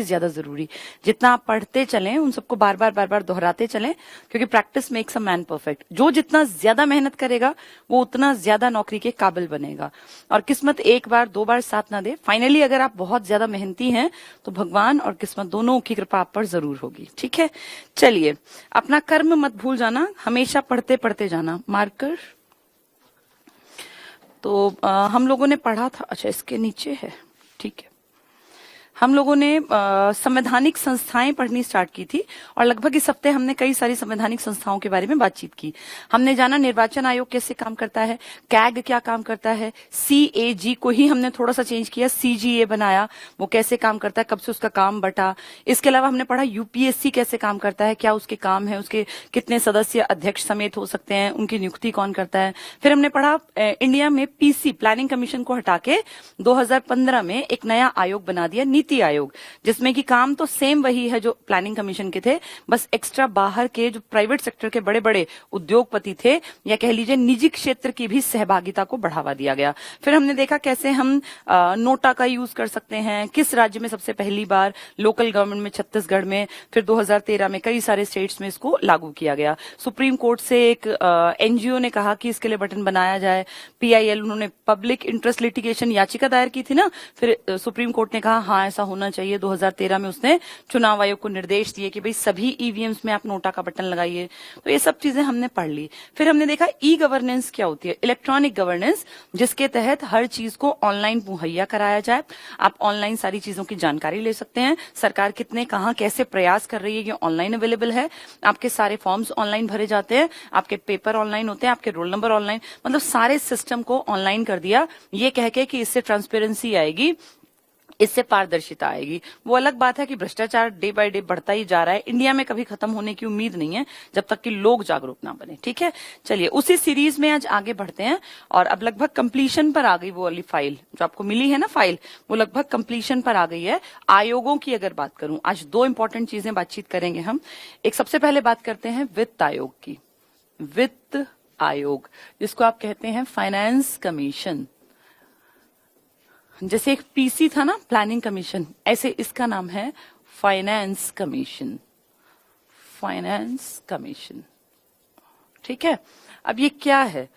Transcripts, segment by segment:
ज्यादा जरूरी। जितना आप पढ़ते चलें, उन सबको बार बार दोहराते चलें, क्योंकि practice makes a man perfect. जो जितना ज्यादा मेहनत करेगा वो उतना ज्यादा नौकरी के काबिल बनेगा। और किस्मत एक बार दो बार साथ ना दे, फाइनली अगर आप बहुत ज्यादा मेहनती हैं तो भगवान और किस्मत दोनों की कृपा आप पर जरूर होगी। ठीक है, चलिए, अपना कर्म मत भूल जाना, हमेशा पढ़ते पढ़ते जाना। मार्कर तो हम लोगों ने पढ़ा था, अच्छा इसके नीचे है, ठीक है। हम लोगों ने संवैधानिक संस्थाएं पढ़नी स्टार्ट की थी और लगभग इस हफ्ते हमने कई सारी संवैधानिक संस्थाओं के बारे में बातचीत की। हमने जाना निर्वाचन आयोग कैसे काम करता है, कैग क्या काम करता है, CAG को ही हमने थोड़ा सा चेंज किया, CGA बनाया, वो कैसे काम करता है, कब से उसका काम बटा। इसके अलावा हमने पढ़ा UPSC कैसे काम करता है, क्या उसके काम है, उसके कितने सदस्य अध्यक्ष समेत हो सकते हैं, उनकी नियुक्ति कौन करता है। फिर हमने पढ़ा इंडिया में PC प्लानिंग कमीशन को हटा के 2015 में एक नया आयोग बना दिया, नीति आयोग, जिसमें कि काम तो सेम वही है जो प्लानिंग कमीशन के थे, बस एक्स्ट्रा बाहर के जो प्राइवेट सेक्टर के बड़े बड़े उद्योगपति थे, या कह लीजिए निजी क्षेत्र की भी सहभागिता को बढ़ावा दिया गया। फिर हमने देखा कैसे हम नोटा का यूज कर सकते हैं, किस राज्य में सबसे पहली बार, लोकल गवर्नमेंट में छत्तीसगढ़ में, फिर 2013 में कई सारे स्टेट्स में इसको लागू किया गया। सुप्रीम कोर्ट से एक NGO ने कहा कि इसके लिए बटन बनाया जाए, PIL उन्होंने पब्लिक इंटरेस्ट लिटिगेशन याचिका दायर की थी ना, फिर सुप्रीम कोर्ट ने कहा हाँ ऐसा होना चाहिए। 2013 में उसने चुनाव आयोग को निर्देश दिए कि भाई सभी EVMs में आप नोटा का बटन लगाइए। तो ये सब चीजें हमने पढ़ ली। फिर हमने देखा E-गवर्नेंस क्या होती है, इलेक्ट्रॉनिक गवर्नेंस, जिसके तहत हर चीज को ऑनलाइन मुहैया कराया जाए। आप ऑनलाइन सारी चीजों की जानकारी ले सकते हैं, सरकार कितने कहां कैसे प्रयास कर रही है, ये ऑनलाइन अवेलेबल है। आपके सारे फॉर्म्स ऑनलाइन भरे जाते हैं, आपके पेपर ऑनलाइन होते हैं, आपके रोल नंबर ऑनलाइन, मतलब सारे सिस्टम को ऑनलाइन कर दिया, ये कह के कि इससे ट्रांसपेरेंसी आएगी, इससे पारदर्शिता आएगी। वो अलग बात है कि भ्रष्टाचार डे बाय डे बढ़ता ही जा रहा है, इंडिया में कभी खत्म होने की उम्मीद नहीं है जब तक कि लोग जागरूक ना बने। ठीक है, चलिए उसी सीरीज में आज आगे बढ़ते हैं और अब लगभग कंप्लीशन पर आ गई वो वाली फाइल जो आपको मिली है ना, फाइल वो लगभग कंप्लीशन पर आ गई है। आयोगों की अगर बात करूं, आज दो इंपॉर्टेंट चीजें बातचीत करेंगे हम। एक सबसे पहले बात करते हैं वित्त आयोग की। वित्त आयोग जिसको आप कहते हैं फाइनेंस कमीशन, जैसे एक PC था ना प्लानिंग कमीशन, ऐसे इसका नाम है फाइनेंस कमीशन। फाइनेंस कमीशन, ठीक है। अब ये क्या है,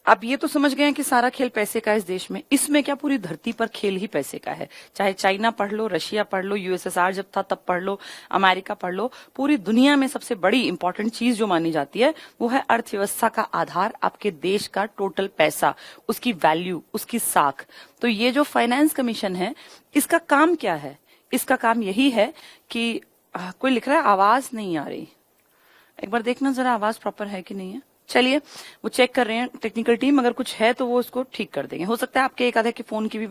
अब ये तो समझ गए हैं कि सारा खेल पैसे का है इस देश में। इसमें क्या, पूरी धरती पर खेल ही पैसे का है। चाहे चाइना पढ़ लो, रशिया पढ़ लो, USSR जब था तब पढ़ लो, अमेरिका पढ़ लो, पूरी दुनिया में सबसे बड़ी इंपॉर्टेंट चीज जो मानी जाती है वो है अर्थव्यवस्था का आधार, आपके देश का टोटल पैसा, उसकी वैल्यू, उसकी साख। तो ये जो फाइनेंस कमीशन है, इसका काम क्या है? इसका काम यही है कि कोई लिख रहा है आवाज नहीं आ रही, एक बार देखना जरा आवाज प्रॉपर है कि नहीं है। चलिए वो चेक कर रहे हैं टेक्निकल टीम, अगर कुछ है तो वो उसको ठीक कर देंगे। हो सकता है आपके एक आधे के फोन की भी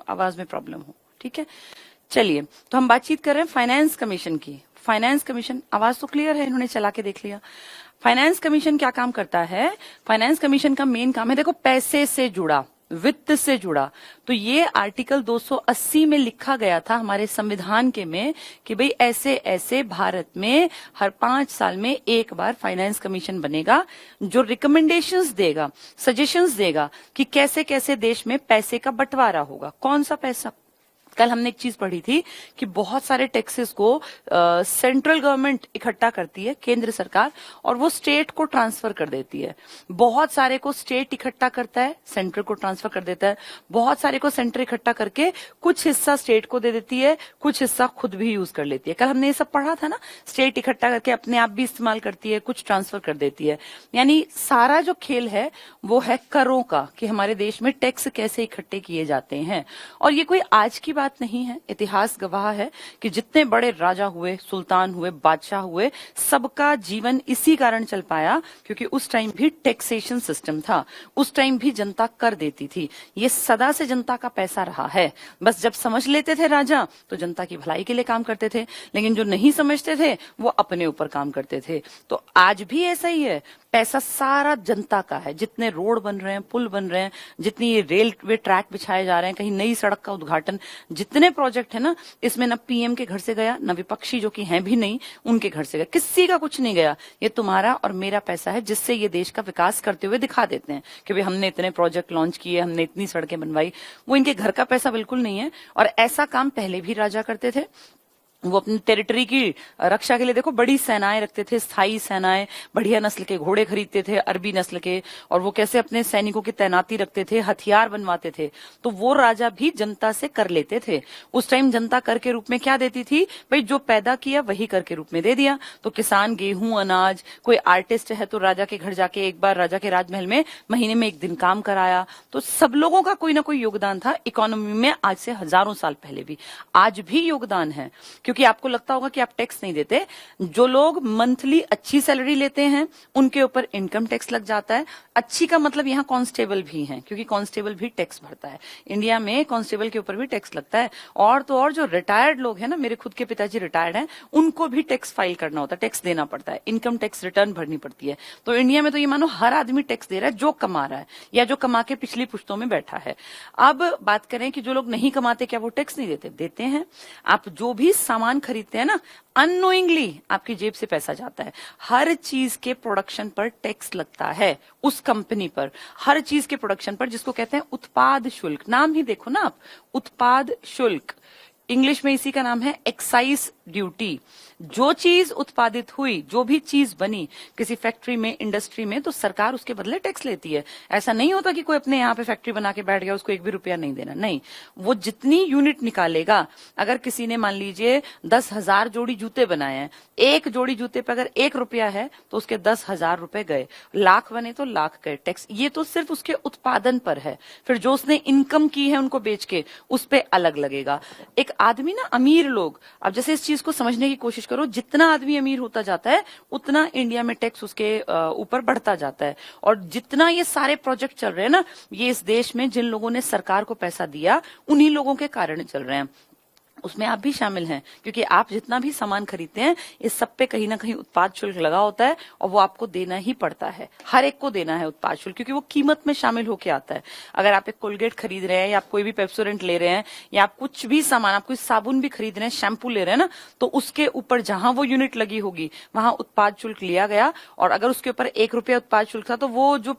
आवाज में प्रॉब्लम हो। ठीक है, चलिए तो हम बातचीत कर रहे हैं फाइनेंस कमीशन की। फाइनेंस कमीशन, आवाज तो क्लियर है, इन्होंने चला के देख लिया। फाइनेंस कमीशन क्या काम करता है? फाइनेंस कमीशन का मेन काम है, देखो, पैसे से जुड़ा, वित्त से जुड़ा। तो ये आर्टिकल 280 में लिखा गया था हमारे संविधान के में कि भाई ऐसे ऐसे भारत में हर 5 साल में एक बार फाइनेंस कमीशन बनेगा, जो रिकमेंडेशंस देगा, सजेशंस देगा कि कैसे कैसे देश में पैसे का बंटवारा होगा, कौन सा पैसा। कल हमने एक चीज पढ़ी थी कि बहुत सारे टैक्सेस को सेंट्रल गवर्नमेंट इकट्ठा करती है, केंद्र सरकार, और वो स्टेट को ट्रांसफर कर देती है। बहुत सारे को स्टेट इकट्ठा करता है, सेंटर को ट्रांसफर कर देता है। बहुत सारे को सेंटर इकट्ठा करके कुछ हिस्सा स्टेट को दे देती है, कुछ हिस्सा खुद भी यूज कर लेती है। कल हमने ये सब पढ़ा था ना, स्टेट इकट्ठा करके अपने आप भी इस्तेमाल करती है, कुछ ट्रांसफर कर देती है। यानी सारा जो खेल है वो है करों का, कि हमारे देश में टैक्स कैसे इकट्ठे किए जाते हैं। और ये कोई आज की बात नहीं है, इतिहास गवाह है कि जितने बड़े राजा हुए, सुल्तान हुए, बादशाह हुए, सबका जीवन इसी कारण चल पाया क्योंकि उस टाइम भी टैक्सेशन सिस्टम था, उस टाइम भी जनता कर देती थी। ये सदा से जनता का पैसा रहा है। बस जब समझ लेते थे राजा तो जनता की भलाई के लिए काम करते थे, लेकिन जो नहीं समझते थे वो अपने ऊपर काम करते थे। तो आज भी ऐसा ही है, पैसा सारा जनता का है। जितने रोड बन रहे हैं, पुल बन रहे हैं, जितनी ये रेलवे ट्रैक बिछाए जा रहे हैं, कहीं नई सड़क का उद्घाटन, जितने प्रोजेक्ट है ना, इसमें न पीएम के घर से गया, न विपक्षी जो कि हैं भी नहीं उनके घर से गया, किसी का कुछ नहीं गया। ये तुम्हारा और मेरा पैसा है, जिससे ये देश का विकास करते हुए दिखा देते हैं कि भाई हमने इतने प्रोजेक्ट लॉन्च किए, हमने इतनी सड़कें बनवाई। वो इनके घर का पैसा बिल्कुल नहीं है। और ऐसा काम पहले भी राजा करते थे। वो अपनी टेरिटरी की रक्षा के लिए देखो बड़ी सेनाएं रखते थे, स्थायी सेनाएं, बढ़िया नस्ल के घोड़े खरीदते थे, अरबी नस्ल के, और वो कैसे अपने सैनिकों की तैनाती रखते थे, हथियार बनवाते थे। तो वो राजा भी जनता से कर लेते थे। उस टाइम जनता कर के रूप में क्या देती थी? भाई जो पैदा किया वही कर के रूप में दे दिया। तो किसान गेहूं, अनाज, कोई आर्टिस्ट है तो राजा के घर जाके एक बार राजा के राजमहल में महीने में एक दिन काम कराया। तो सब लोगों का कोई ना कोई योगदान था इकोनॉमी में, आज से हजारों साल पहले भी, आज भी योगदान है। क्योंकि आपको लगता होगा कि आप टैक्स नहीं देते। जो लोग मंथली अच्छी सैलरी लेते हैं उनके ऊपर इनकम टैक्स लग जाता है। अच्छी का मतलब यहाँ कांस्टेबल भी हैं, क्योंकि कांस्टेबल भी टैक्स भरता है। इंडिया में कांस्टेबल के ऊपर भी टैक्स लगता है। और तो और जो रिटायर्ड लोग हैं ना, मेरे खुद के पिताजी रिटायर्ड हैं, उनको भी टैक्स फाइल करना होता है, टैक्स देना पड़ता है, इनकम टैक्स रिटर्न भरनी पड़ती है। तो इंडिया में तो ये मानो हर आदमी टैक्स दे रहा है जो कमा रहा है या जो कमा के पिछली पुश्तों में बैठा है। अब बात करें कि जो लोग नहीं कमाते, क्या वो टैक्स नहीं देते? देते हैं। आप जो भी सामान खरीदते हैं ना, अननोइंगली आपकी जेब से पैसा जाता है। हर चीज के प्रोडक्शन पर टैक्स लगता है, उस कंपनी पर, हर चीज के प्रोडक्शन पर, जिसको कहते हैं उत्पाद शुल्क। नाम ही देखो ना आप, उत्पाद शुल्क, इंग्लिश में इसी का नाम है एक्साइज ड्यूटी। जो चीज उत्पादित हुई, जो भी चीज बनी किसी फैक्ट्री में, इंडस्ट्री में, तो सरकार उसके बदले टैक्स लेती है। ऐसा नहीं होता कि कोई अपने यहाँ पे फैक्ट्री बना के बैठ गया, उसको एक भी रुपया नहीं देना। नहीं, वो जितनी यूनिट निकालेगा, अगर किसी ने मान लीजिए 10,000 जोड़ी जूते बनाए हैं, एक जोड़ी जूते पे अगर 1 रुपया है तो उसके 10,000 रुपए गए, लाख बने तो लाख गए टैक्स। ये तो सिर्फ उसके उत्पादन पर है। फिर जो उसने इनकम की है उनको बेच के, उस पे अलग लगेगा। एक आदमी ना, अमीर लोग, अब जैसे इस चीज को समझने की कोशिश करो, जितना आदमी अमीर होता जाता है उतना इंडिया में टैक्स उसके ऊपर बढ़ता जाता है। और जितना ये सारे प्रोजेक्ट चल रहे हैं ना, ये इस देश में जिन लोगों ने सरकार को पैसा दिया उन्हीं लोगों के कारण चल रहे हैं। उसमें आप भी शामिल हैं, क्योंकि आप जितना भी सामान खरीदते हैं इस सब पे कहीं ना कहीं उत्पाद शुल्क लगा होता है, और वो आपको देना ही पड़ता है। हर एक को देना है उत्पाद शुल्क, क्योंकि वो कीमत में शामिल होके आता है। अगर आप एक कोलगेट खरीद रहे हैं, या आप कोई भी पेप्सोडेंट ले रहे हैं, या आप कुछ भी सामान, आप कोई साबुन भी खरीद रहे हैं, शैम्पू ले रहे हैं ना, तो उसके ऊपर जहां वो यूनिट लगी होगी वहां उत्पाद शुल्क लिया गया। और अगर उसके ऊपर 1 रुपया उत्पाद शुल्क था, तो वो जो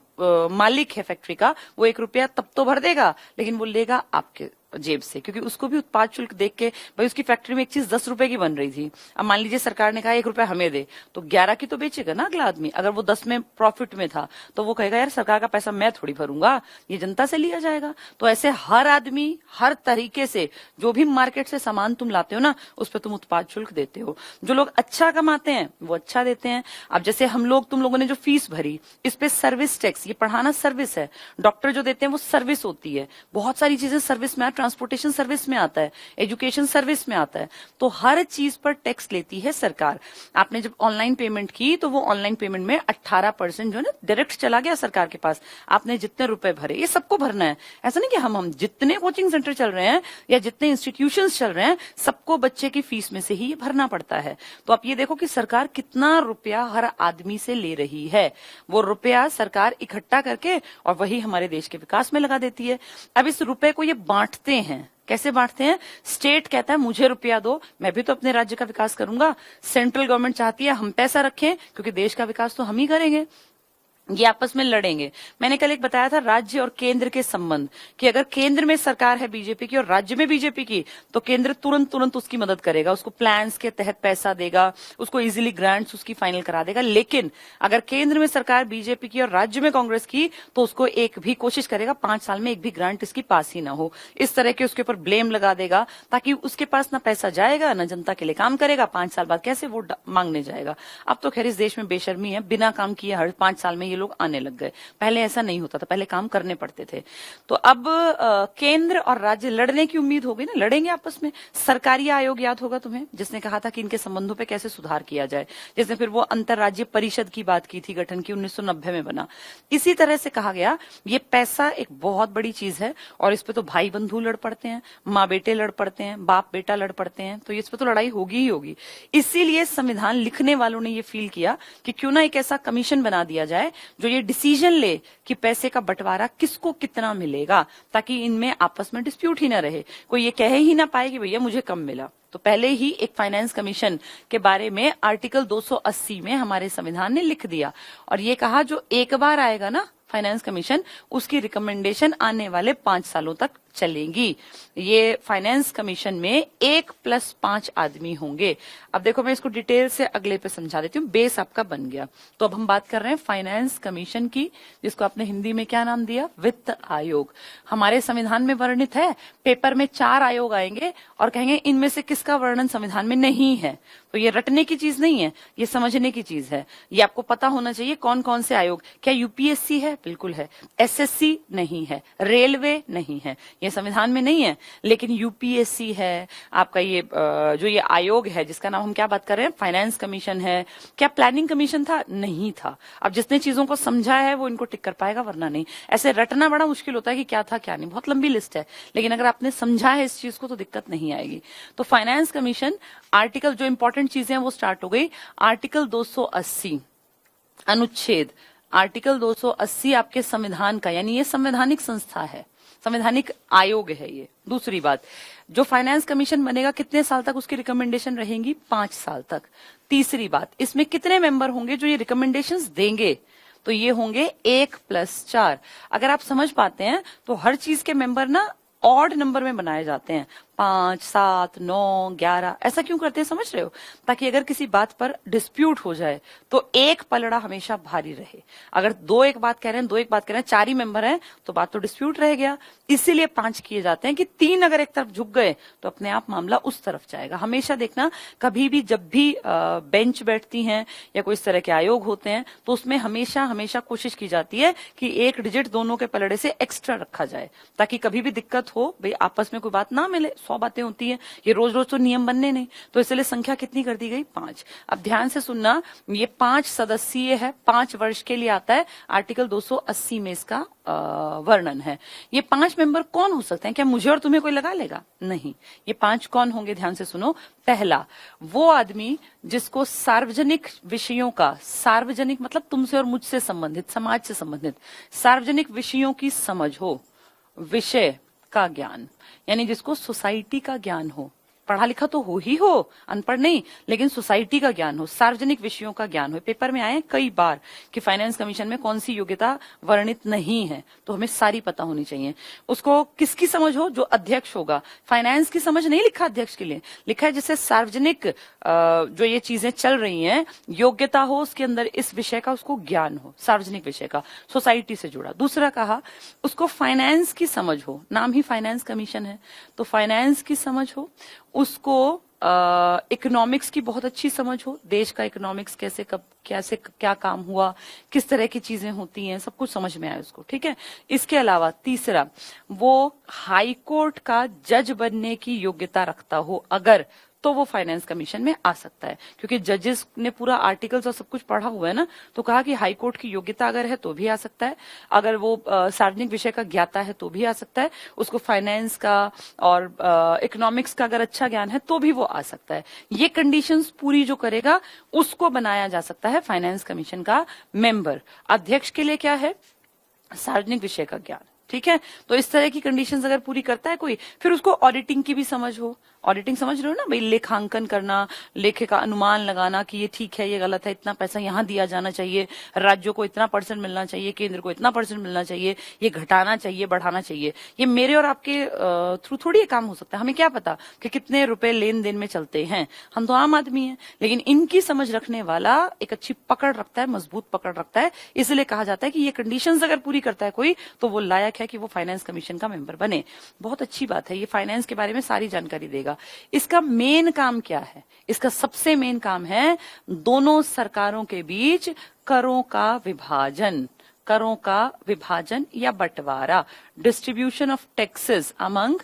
मालिक है फैक्ट्री का, वो 1 रुपया तब तो भर देगा, लेकिन वो लेगा आपके जेब से, क्योंकि उसको भी उत्पाद शुल्क देख के, भाई उसकी फैक्ट्री में एक चीज 10 रुपए की बन रही थी, अब मान लीजिए सरकार ने कहा 1 रुपया हमें दे, तो 11 की तो बेचेगा ना अगला आदमी। अगर वो 10 में प्रॉफिट में था तो वो कहेगा यार सरकार का पैसा मैं थोड़ी भरूंगा, ये जनता से लिया जाएगा। तो ऐसे हर आदमी, हर तरीके से जो भी मार्केट से सामान तुम लाते हो ना, उस पर तुम उत्पाद शुल्क देते हो। जो लोग अच्छा कमाते हैं वो अच्छा देते हैं। अब जैसे हम लोग, तुम लोगों ने जो फीस भरी, इस पे सर्विस टैक्स, ये पढ़ाना सर्विस है, डॉक्टर जो देते हैं वो सर्विस होती है, बहुत सारी चीजें सर्विस में, ट्रांसपोर्टेशन सर्विस में आता है, एजुकेशन सर्विस में आता है। तो हर चीज पर टैक्स लेती है सरकार। आपने जब ऑनलाइन पेमेंट की तो वो ऑनलाइन पेमेंट में 18% जो है ना डायरेक्ट चला गया सरकार के पास। आपने जितने रुपए भरे, ये सबको भरना है। ऐसा नहीं कि हम जितने कोचिंग सेंटर चल रहे हैं या जितने इंस्टीट्यूशंस चल रहे हैं, सबको बच्चे की फीस में से ही ये भरना पड़ता है। तो आप ये देखो कि सरकार कितना रुपया हर आदमी से ले रही है। वो रुपया सरकार इकट्ठा करके और वही हमारे देश के विकास में लगा देती है। अब इस रुपए को ये बांटते हैं, कैसे बांटते हैं? स्टेट कहता है मुझे रुपया दो, मैं भी तो अपने राज्य का विकास करूंगा। सेंट्रल गवर्नमेंट चाहती है हम पैसा रखें, क्योंकि देश का विकास तो हम ही करेंगे। ये आपस में लड़ेंगे। मैंने कल एक बताया था राज्य और केंद्र के संबंध, कि अगर केंद्र में सरकार है बीजेपी की और राज्य में बीजेपी की, तो केंद्र तुरंत उसकी मदद करेगा, उसको प्लान्स के तहत पैसा देगा, उसको इजीली ग्रांट्स उसकी फाइनल करा देगा। लेकिन अगर केंद्र में सरकार बीजेपी की और राज्य में कांग्रेस की, तो उसको एक भी कोशिश करेगा 5 साल में एक भी ग्रांट इसकी पास ही ना हो। इस तरह के उसके ऊपर ब्लेम लगा देगा, ताकि उसके पास ना पैसा जाएगा ना जनता के लिए काम करेगा। 5 साल बाद कैसे वोट मांगने जाएगा? अब तो खैर इस देश में बेशर्मी है, बिना काम किए हर 5 साल में ये ये लोग आने लग गए। पहले ऐसा नहीं होता था, पहले काम करने पड़ते थे। तो अब केंद्र और राज्य लड़ने की उम्मीद हो गई ना, लड़ेंगे आपस में। सरकारी आयोग याद होगा तुम्हें, जिसने कहा था कि इनके संबंधों पे कैसे सुधार किया जाए, जिसने फिर वो अंतरराज्यीय परिषद की बात की थी, गठन की, 1990 में बना। इसी तरह से कहा गया ये पैसा एक बहुत बड़ी चीज है और इस पे तो भाई बंधु लड़ पड़ते हैं, माँ बेटे लड़ पड़ते हैं, बाप बेटा लड़ पड़ते हैं, तो इस पे तो लड़ाई होगी ही होगी। इसीलिए संविधान लिखने वालों ने ये फील किया कि क्यों ना एक ऐसा कमीशन बना दिया जाए जो ये डिसीजन ले कि पैसे का बंटवारा किसको कितना मिलेगा, ताकि इनमें आपस में डिस्प्यूट ही ना रहे, कोई ये कहे ही ना पाए कि भैया मुझे कम मिला। तो पहले ही एक फाइनेंस कमीशन के बारे में आर्टिकल 280 में हमारे संविधान ने लिख दिया और ये कहा जो एक बार आएगा ना फाइनेंस कमीशन, उसकी रिकमेंडेशन आने वाले 5 सालों तक चलेंगी। ये फाइनेंस कमीशन में 1+5 आदमी होंगे। अब देखो मैं इसको डिटेल से अगले पे समझा देती हूँ, बेस आपका बन गया। तो अब हम बात कर रहे हैं फाइनेंस कमीशन की, जिसको आपने हिंदी में क्या नाम दिया, वित्त आयोग। हमारे संविधान में वर्णित है, पेपर में 4 आयोग आएंगे और कहेंगे इनमें से किसका वर्णन संविधान में नहीं है। तो ये रटने की चीज नहीं है, ये समझने की चीज है। ये आपको पता होना चाहिए कौन कौन से आयोग। क्या यूपीएससी है? बिल्कुल है। एसएससी नहीं है, रेलवे नहीं है, ये संविधान में नहीं है, लेकिन यूपीएससी है आपका। ये जो ये आयोग है जिसका नाम हम क्या बात कर रहे हैं, फाइनेंस कमीशन है। क्या प्लानिंग कमीशन था? नहीं था। अब जिसने चीजों को समझा है वो इनको टिक कर पाएगा, वरना नहीं। ऐसे रटना बड़ा मुश्किल होता है कि क्या था क्या नहीं, बहुत लंबी लिस्ट है, लेकिन अगर आपने समझा है इस चीज को तो दिक्कत नहीं आएगी। तो फाइनेंस कमीशन आर्टिकल, जो इंपॉर्टेंट चीजें हैं वो स्टार्ट हो गई। आर्टिकल 280 अनुच्छेद, आर्टिकल 280 आपके संविधान का, यानी ये संवैधानिक संस्था है, संवैधानिक आयोग है ये। दूसरी बात, जो फाइनेंस कमीशन बनेगा कितने साल तक उसकी रिकमेंडेशन रहेंगी? 5 साल तक। तीसरी बात, इसमें कितने मेंबर होंगे जो ये रिकमेंडेशंस देंगे? तो ये होंगे 1+4। अगर आप समझ पाते हैं तो हर चीज के मेंबर ना ऑड नंबर में बनाए जाते हैं, 5, 7, 9, 11। ऐसा क्यों करते हैं समझ रहे हो? ताकि अगर किसी बात पर डिस्प्यूट हो जाए तो एक पलड़ा हमेशा भारी रहे। अगर 2 एक बात कह रहे हैं, 2 एक बात कह रहे हैं, 4 ही मेंबर हैं, तो बात तो डिस्प्यूट रह गया। इसीलिए 5 किए जाते हैं कि 3 अगर एक तरफ झुक गए तो अपने आप मामला उस तरफ जाएगा। हमेशा देखना, कभी भी जब भी बेंच बैठती हैं या कोई इस तरह के आयोग होते हैं तो उसमें हमेशा हमेशा कोशिश की जाती है कि एक डिजिट दोनों के पलड़े से एक्स्ट्रा रखा जाए, ताकि कभी भी दिक्कत हो, भाई आपस में कोई बात ना मिले। 100 बातें होती हैं, ये रोज रोज तो नियम बनने नहीं, तो इसलिए संख्या कितनी कर दी गई? 5। अब ध्यान से सुनना, ये 5 सदस्यीय है, 5 वर्ष के लिए आता है। आर्टिकल 280 में इसका वर्णन है। ये 5 मेंबर कौन हो सकते हैं? क्या मुझे और तुम्हें कोई लगा लेगा? नहीं। ये 5 कौन होंगे? ध्यान से सुनो। पहला, वो आदमी जिसको सार्वजनिक विषयों का, सार्वजनिक मतलब तुमसे और मुझसे संबंधित, समाज से संबंधित सार्वजनिक विषयों की समझ हो, विषय का ज्ञान, यानी जिसको सोसाइटी का ज्ञान हो। पढ़ा लिखा तो हो ही हो, अनपढ़ नहीं, लेकिन सोसाइटी का ज्ञान हो, सार्वजनिक विषयों का ज्ञान हो। पेपर में आए कई बार कि फाइनेंस कमीशन में कौन सी योग्यता वर्णित नहीं है, तो हमें सारी पता होनी चाहिए। उसको किसकी समझ हो? जो अध्यक्ष होगा। फाइनेंस की समझ नहीं लिखा अध्यक्ष के लिए, लिखा है जिससे सार्वजनिक जो ये चीजें चल रही हैं, योग्यता हो उसके अंदर, इस विषय का उसको ज्ञान हो, सार्वजनिक विषय का, सोसाइटी से जुड़ा। दूसरा कहा उसको फाइनेंस की समझ हो, नाम ही फाइनेंस कमीशन है, तो फाइनेंस की समझ हो। उसको इकोनॉमिक्स की बहुत अच्छी समझ हो, देश का इकोनॉमिक्स कैसे कब कैसे क्या काम हुआ, किस तरह की चीजें होती हैं, सब कुछ समझ में आए उसको। ठीक है। इसके अलावा तीसरा, वो हाई कोर्ट का जज बनने की योग्यता रखता हो अगर, तो वो फाइनेंस कमीशन में आ सकता है। क्योंकि जजेस ने पूरा आर्टिकल्स और सब कुछ पढ़ा हुआ है ना, तो कहा कि हाई कोर्ट की योग्यता अगर है तो भी आ सकता है, अगर वो सार्वजनिक विषय का ज्ञाता है तो भी आ सकता है, उसको फाइनेंस का और इकोनॉमिक्स का अगर अच्छा ज्ञान है तो भी वो आ सकता है। ये कंडीशंस पूरी जो करेगा उसको बनाया जा सकता है फाइनेंस कमीशन का मेंबर। अध्यक्ष के लिए क्या है? सार्वजनिक विषय का ज्ञान। ठीक है। तो इस तरह की कंडीशंस अगर पूरी करता है कोई, फिर उसको ऑडिटिंग की भी समझ हो। ऑडिटिंग समझ रहे हो ना भाई, लेखांकन करना, लेखे का अनुमान लगाना कि ये ठीक है, ये गलत है, इतना पैसा यहाँ दिया जाना चाहिए, राज्यों को इतना % मिलना चाहिए, केंद्र को इतना % मिलना चाहिए, ये घटाना चाहिए, बढ़ाना चाहिए। ये मेरे और आपके थ्रू थोड़ी ये काम हो सकता है। हमें क्या पता कि कितने रुपए लेन देन में चलते हैं, हम तो आम आदमी हैं। लेकिन इनकी समझ रखने वाला एक अच्छी पकड़ रखता है, मजबूत पकड़ रखता है। इसलिए कहा जाता है कि ये कंडीशंस अगर पूरी करता है कोई, तो वो लायक है कि वो फाइनेंस कमीशन का मेंबर बने। बहुत अच्छी बात है, ये फाइनेंस के बारे में सारी जानकारी देगा। इसका मेन काम क्या है? इसका सबसे मेन काम है दोनों सरकारों के बीच करों का विभाजन या बंटवारा, डिस्ट्रीब्यूशन ऑफ टैक्सेस अमंग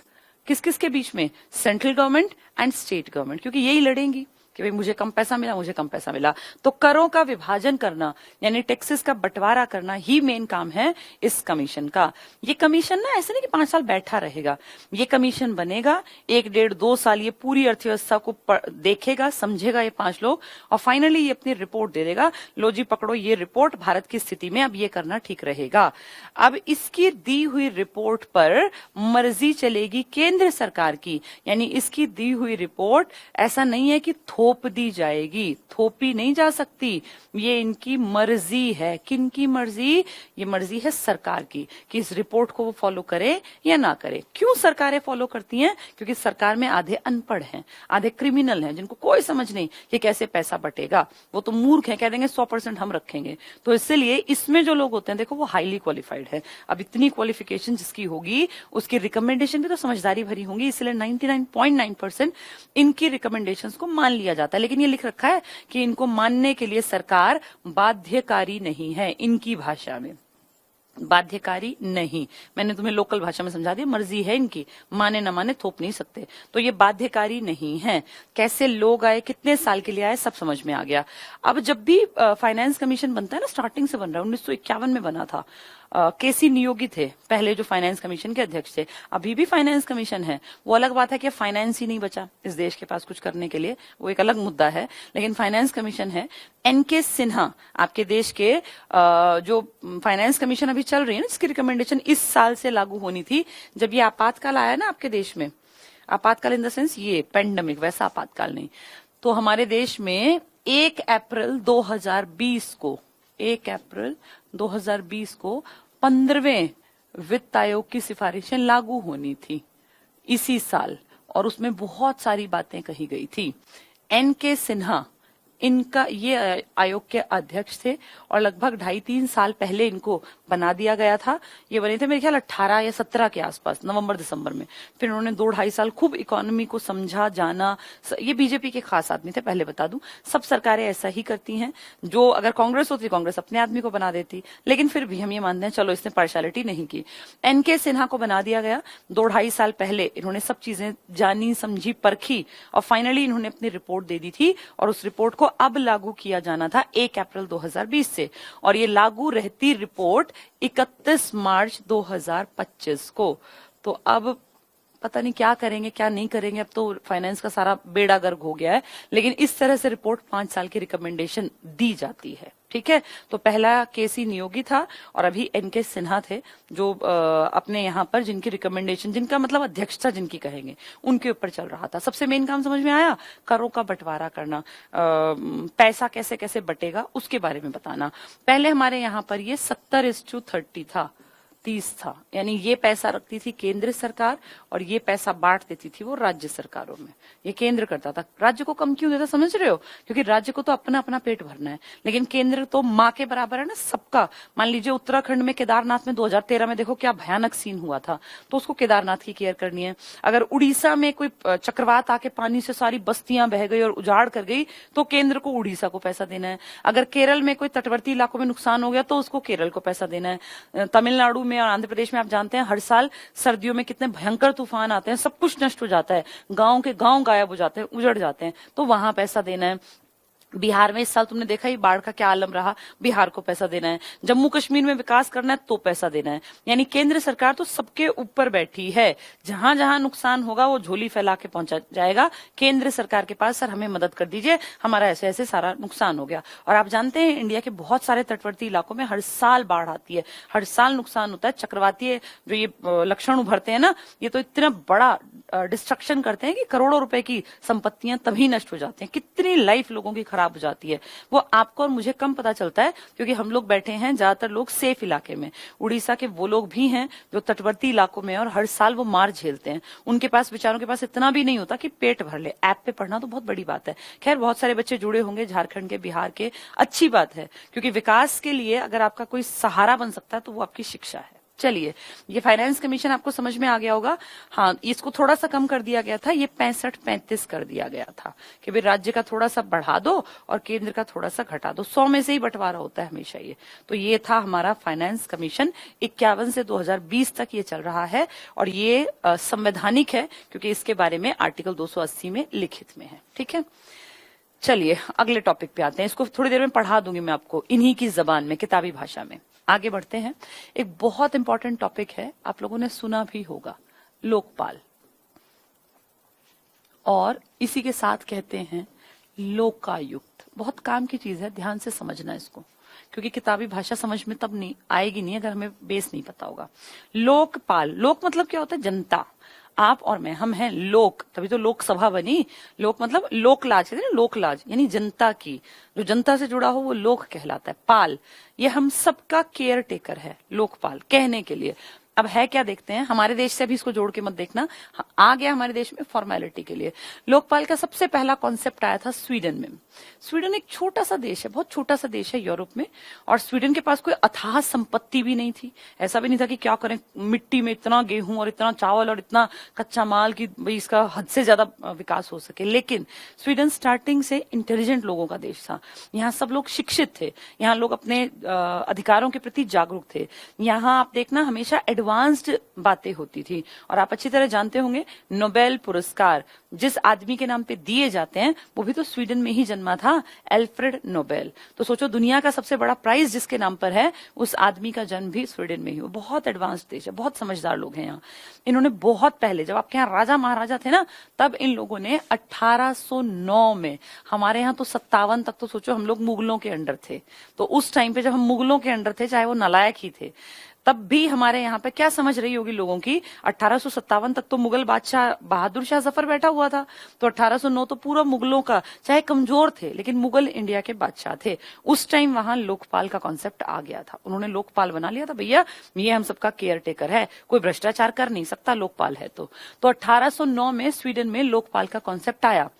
किस किस के बीच में, central government and state government, क्योंकि यही लड़ेंगी कि भाई मुझे कम पैसा मिला, मुझे कम पैसा मिला। तो करों का विभाजन करना यानी टैक्सेस का बंटवारा करना ही मेन काम है इस कमीशन का। ये कमीशन ना ऐसे नहीं कि 5 साल बैठा रहेगा, ये कमीशन बनेगा 1, 1.5, 2 साल, ये पूरी अर्थव्यवस्था को देखेगा, समझेगा ये 5 लोग, और फाइनली ये अपनी रिपोर्ट दे देगा, लो जी पकड़ो ये रिपोर्ट भारत की स्थिति में अब ये करना ठीक रहेगा। अब इसकी दी हुई रिपोर्ट पर मर्जी चलेगी केंद्र सरकार की, यानी इसकी दी हुई रिपोर्ट ऐसा नहीं है कि थोप दी जाएगी, थोपी नहीं जा सकती, ये इनकी मर्जी है। किनकी मर्जी? ये मर्जी है सरकार की कि इस रिपोर्ट को वो फॉलो करे या ना करे। क्यों सरकारें फॉलो करती हैं? क्योंकि सरकार में आधे अनपढ़ हैं, आधे क्रिमिनल हैं, जिनको कोई समझ नहीं कि कैसे पैसा बटेगा, वो तो मूर्ख हैं, कह देंगे 100% हम रखेंगे। तो इसलिए इसमें जो लोग होते हैं देखो वो हाईली क्वालिफाइड है। अब इतनी क्वालिफिकेशन जिसकी होगी उसकी रिकमेंडेशन भी तो समझदारी भरी होंगी, इसलिए 99.9% इनकी रिकमेंडेशंस को मान लिया जाता है। लेकिन ये लिख रखा है कि इनको मानने के लिए सरकार बाध्यकारी नहीं है, इनकी भाषा में बाध्यकारी नहीं। मैंने तुम्हें लोकल भाषा में समझा दिया, मर्जी है इनकी, माने न माने थोप नहीं सकते। तो ये बाध्यकारी नहीं है। कैसे लोग आए, कितने साल के लिए आए, सब समझ में आ गया। अब जब भी फाइनेंस कमीशन बनता है ना, स्टार्टिंग से बन रहा है, 1951 में बना था। केसी नियोगी थे पहले जो फाइनेंस कमीशन के अध्यक्ष थे। अभी भी फाइनेंस कमीशन है, वो अलग बात है कि फाइनेंस ही नहीं बचा इस देश के पास कुछ करने के लिए, वो एक अलग मुद्दा है, लेकिन फाइनेंस कमीशन है। एनके सिन्हा आपके देश के जो फाइनेंस कमीशन अभी चल रही है ना, जिसकी रिकमेंडेशन इस साल से लागू होनी थी, जब ये आपातकाल आया ना आपके देश में, आपातकाल इन द सेंस ये पेंडेमिक, वैसा आपातकाल नहीं, तो हमारे देश में 1 अप्रैल 2020 को 1 अप्रैल 2020 को 15वें वित्त आयोग की सिफारिशें लागू होनी थी इसी साल, और उसमें बहुत सारी बातें कही गई थी। एनके सिन्हा इनका ये आयोग के अध्यक्ष थे और लगभग 2.5-3 साल पहले इनको बना दिया गया था। ये बने थे मेरे ख्याल 18 या 17 के आसपास, नवंबर दिसंबर में। फिर उन्होंने 2-2.5 साल खूब इकोनॉमी को समझा जाना। ये बीजेपी के खास आदमी थे, पहले बता दूं, सब सरकारें ऐसा ही करती हैं। जो अगर कांग्रेस होती, कांग्रेस अपने आदमी को बना देती, लेकिन फिर भी हम ये मानते हैं चलो इसने पार्शियलिटी नहीं की। एनके सिन्हा को बना दिया गया 2-2.5 साल पहले। इन्होंने सब चीजें जानी, समझी, परखी और फाइनली इन्होंने अपनी रिपोर्ट दे दी थी, और उस रिपोर्ट को अब लागू किया जाना था 1 अप्रैल 2020 से, और ये लागू रहती रिपोर्ट 31 मार्च 2025 को। तो अब पता नहीं क्या करेंगे क्या नहीं करेंगे, अब तो फाइनेंस का सारा बेड़ा गर्क हो गया है। लेकिन इस तरह से रिपोर्ट 5 साल की रिकमेंडेशन दी जाती है, ठीक है। तो पहला केसी नियोगी था और अभी एनके सिन्हा थे, जो अपने यहाँ पर जिनकी रिकमेंडेशन, जिनका मतलब अध्यक्षता जिनकी कहेंगे, उनके ऊपर चल रहा था। सबसे मेन काम समझ में आया, करों का बंटवारा करना, पैसा कैसे कैसे बटेगा उसके बारे में बताना। पहले हमारे यहाँ पर ये 70:30 था, 30 था, यानी ये पैसा रखती थी केंद्र सरकार और ये पैसा बांट देती थी वो राज्य सरकारों में। ये केंद्र करता था, राज्य को कम क्यों देता समझ रहे हो? क्योंकि राज्य को तो अपना अपना पेट भरना है, लेकिन केंद्र तो माँ के बराबर है ना सबका। मान लीजिए उत्तराखंड में केदारनाथ में 2013 में देखो क्या भयानक सीन हुआ था, तो उसको केदारनाथ की केयर करनी है। अगर उड़ीसा में कोई चक्रवात आके पानी से सारी बस्तियां बह गई और उजाड़ कर गई, तो केंद्र को उड़ीसा को पैसा देना है। अगर केरल में कोई तटवर्ती इलाकों में नुकसान हो गया, तो उसको केरल को पैसा देना है। तमिलनाडु में और आंध्र प्रदेश में आप जानते हैं हर साल सर्दियों में कितने भयंकर तूफान आते हैं, सब कुछ नष्ट हो जाता है, गांव के गांव गायब हो जाते हैं, उजड़ जाते हैं, तो वहां पैसा देना है। बिहार में इस साल तुमने देखा ही बाढ़ का क्या आलम रहा, बिहार को पैसा देना है। जम्मू कश्मीर में विकास करना है तो पैसा देना है। यानी केंद्र सरकार तो सबके ऊपर बैठी है, जहां जहां नुकसान होगा वो झोली फैला के पहुंचा जाएगा केंद्र सरकार के पास, सर हमें मदद कर दीजिए, हमारा ऐसे ऐसे सारा नुकसान हो गया। और आप जानते हैं इंडिया के बहुत सारे तटवर्ती इलाकों में हर साल बाढ़ आती है, हर साल नुकसान होता है। चक्रवातीय जो ये लक्षण उभरते हैं ना, ये तो इतना बड़ा डिस्ट्रक्शन करते हैं कि करोड़ों रुपए की संपत्तियां तभी नष्ट हो जाती हैं, कितनी लाइफ लोगों की खराब हो जाती है। वो आपको और मुझे कम पता चलता है क्योंकि हम लोग बैठे हैं ज्यादातर लोग सेफ इलाके में। उड़ीसा के वो लोग भी हैं जो तटवर्ती इलाकों में और हर साल वो मार झेलते हैं, उनके पास बेचारों के पास इतना भी नहीं होता कि पेट भर ले। ऐप पे पढ़ना तो बहुत बड़ी बात है। खैर बहुत सारे बच्चे जुड़े होंगे झारखंड के, बिहार के, अच्छी बात है, क्योंकि विकास के लिए अगर आपका कोई सहारा बन सकता है तो वो आपकी शिक्षा है। चलिए, ये फाइनेंस कमीशन आपको समझ में आ गया होगा। हाँ, इसको थोड़ा सा कम कर दिया गया था, ये 65-35 कर दिया गया था कि भाई राज्य का थोड़ा सा बढ़ा दो और केंद्र का थोड़ा सा घटा दो। 100 में से ही बंटवारा होता है हमेशा ये। तो ये था हमारा फाइनेंस कमीशन, 51 से 2020 तक ये चल रहा है और ये संवैधानिक है क्योंकि इसके बारे में आर्टिकल 280 में लिखित में है। ठीक है, चलिए अगले टॉपिक पे आते हैं। इसको थोड़ी देर में पढ़ा दूंगी मैं आपको इन्हीं की जबान में, किताबी भाषा में। आगे बढ़ते हैं। एक बहुत इंपॉर्टेंट टॉपिक है, आप लोगों ने सुना भी होगा, लोकपाल, और इसी के साथ कहते हैं लोकायुक्त। बहुत काम की चीज है, ध्यान से समझना इसको, क्योंकि किताबी भाषा समझ में तब नहीं आएगी नहीं अगर हमें बेस नहीं पता होगा। लोकपाल, लोक मतलब क्या होता है? जनता। आप और मैं, हम हैं लोक, तभी तो लोकसभा बनी। लोक मतलब लोकलाज, कहते हैं ना, लोकलाज यानी जनता की, जो जनता से जुड़ा हो वो लोक कहलाता है। पाल, ये हम सबका केयर टेकर है लोकपाल, कहने के लिए। अब है क्या देखते हैं, हमारे देश से भी इसको जोड़ के मत देखना, आ गया हमारे देश में फॉर्मेलिटी के लिए। लोकपाल का सबसे पहला कॉन्सेप्ट आया था स्वीडन में। स्वीडन एक छोटा सा देश है, बहुत छोटा सा देश है यूरोप में, और स्वीडन के पास कोई अथाह संपत्ति भी नहीं थी। ऐसा भी नहीं था कि क्या करें, मिट्टी में इतना गेहूं और इतना चावल और इतना कच्चा माल की भाई इसका हद से ज्यादा विकास हो सके। लेकिन स्वीडन स्टार्टिंग से इंटेलिजेंट लोगों का देश था। यहाँ सब लोग शिक्षित थे, यहाँ लोग अपने अधिकारों के प्रति जागरूक थे। यहाँ आप देखना हमेशा एडवांस्ड बातें होती थी। और आप अच्छी तरह जानते होंगे, नोबेल पुरस्कार जिस आदमी के नाम पे दिए जाते हैं वो भी तो स्वीडन में ही जन्मा था, एल्फ्रेड नोबेल। तो सोचो, दुनिया का सबसे बड़ा प्राइज जिसके नाम पर है, उस आदमी का जन्म भी स्वीडन में ही हुआ। बहुत एडवांस देश है, बहुत समझदार लोग हैं यहाँ। इन्होंने बहुत पहले, जब आपके यहाँ राजा महाराजा थे ना, तब इन लोगों ने 1809 में, हमारे यहाँ तो 57 तक तो सोचो हम लोग मुगलों के अंडर थे। तो उस टाइम पे जब हम मुगलों के अंडर थे, चाहे वो नालायक ही थे, तब भी हमारे यहाँ पे क्या समझ रही होगी लोगों की, 1857 तक तो मुगल बादशाह बहादुर शाह जफर बैठा हुआ था। तो 1809 तो पूरा मुगलों का, चाहे कमजोर थे लेकिन मुगल इंडिया के बादशाह थे। उस टाइम वहां लोकपाल का कॉन्सेप्ट आ गया था, उन्होंने लोकपाल बना लिया था, भैया ये हम सबका केयर टेकर है, कोई भ्रष्टाचार कर नहीं सकता लोकपाल है। तो 1809 में स्वीडन में लोकपाल का कॉन्सेप्ट आया।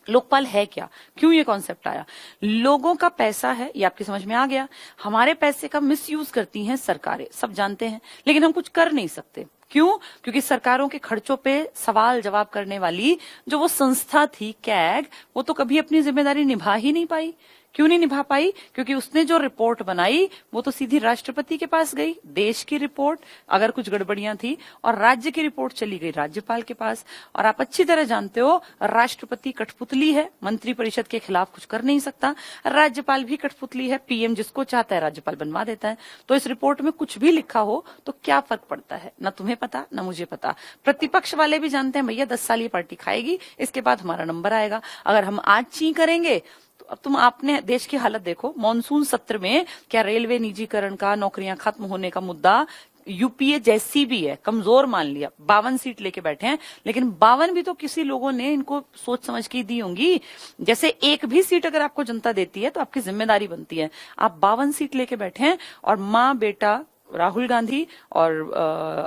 लोकपाल है क्या, क्यों ये कॉन्सेप्ट आया? लोगों का पैसा है, ये आपकी समझ में आ गया। हमारे पैसे का मिसयूज करती हैं सरकारें, सब जानते हैं, लेकिन हम कुछ कर नहीं सकते। क्यों? क्योंकि सरकारों के खर्चों पे सवाल जवाब करने वाली जो वो संस्था थी कैग, वो तो कभी अपनी जिम्मेदारी निभा ही नहीं पाई। क्यों नहीं निभा पाई? क्योंकि उसने जो रिपोर्ट बनाई वो तो सीधी राष्ट्रपति के पास गई, देश की रिपोर्ट अगर कुछ गड़बड़ियां थी, और राज्य की रिपोर्ट चली गई राज्यपाल के पास। और आप अच्छी तरह जानते हो, राष्ट्रपति कठपुतली है, मंत्रिपरिषद के खिलाफ कुछ कर नहीं सकता। राज्यपाल भी कठपुतली है, पीएम जिसको चाहता है राज्यपाल बनवा देता है। तो इस रिपोर्ट में कुछ भी लिखा हो तो क्या फर्क पड़ता है, ना तुम्हें पता ना मुझे पता। प्रतिपक्ष वाले भी जानते हैं भैया 10 साल ये पार्टी खाएगी, इसके बाद हमारा नंबर आएगा। अगर हम आज ची करेंगे, अब तुम आपने देश की हालत देखो, मॉनसून सत्र में क्या रेलवे निजीकरण का, नौकरियां खत्म होने का मुद्दा, यूपीए जैसी भी है, कमजोर मान लिया, 52 सीट लेके बैठे हैं, लेकिन 52 भी तो किसी लोगों ने इनको सोच समझ के दी होंगी। जैसे एक भी सीट अगर आपको जनता देती है तो आपकी जिम्मेदारी बनती है। आप 52 सीट लेके बैठे हैं और माँ बेटा राहुल गांधी और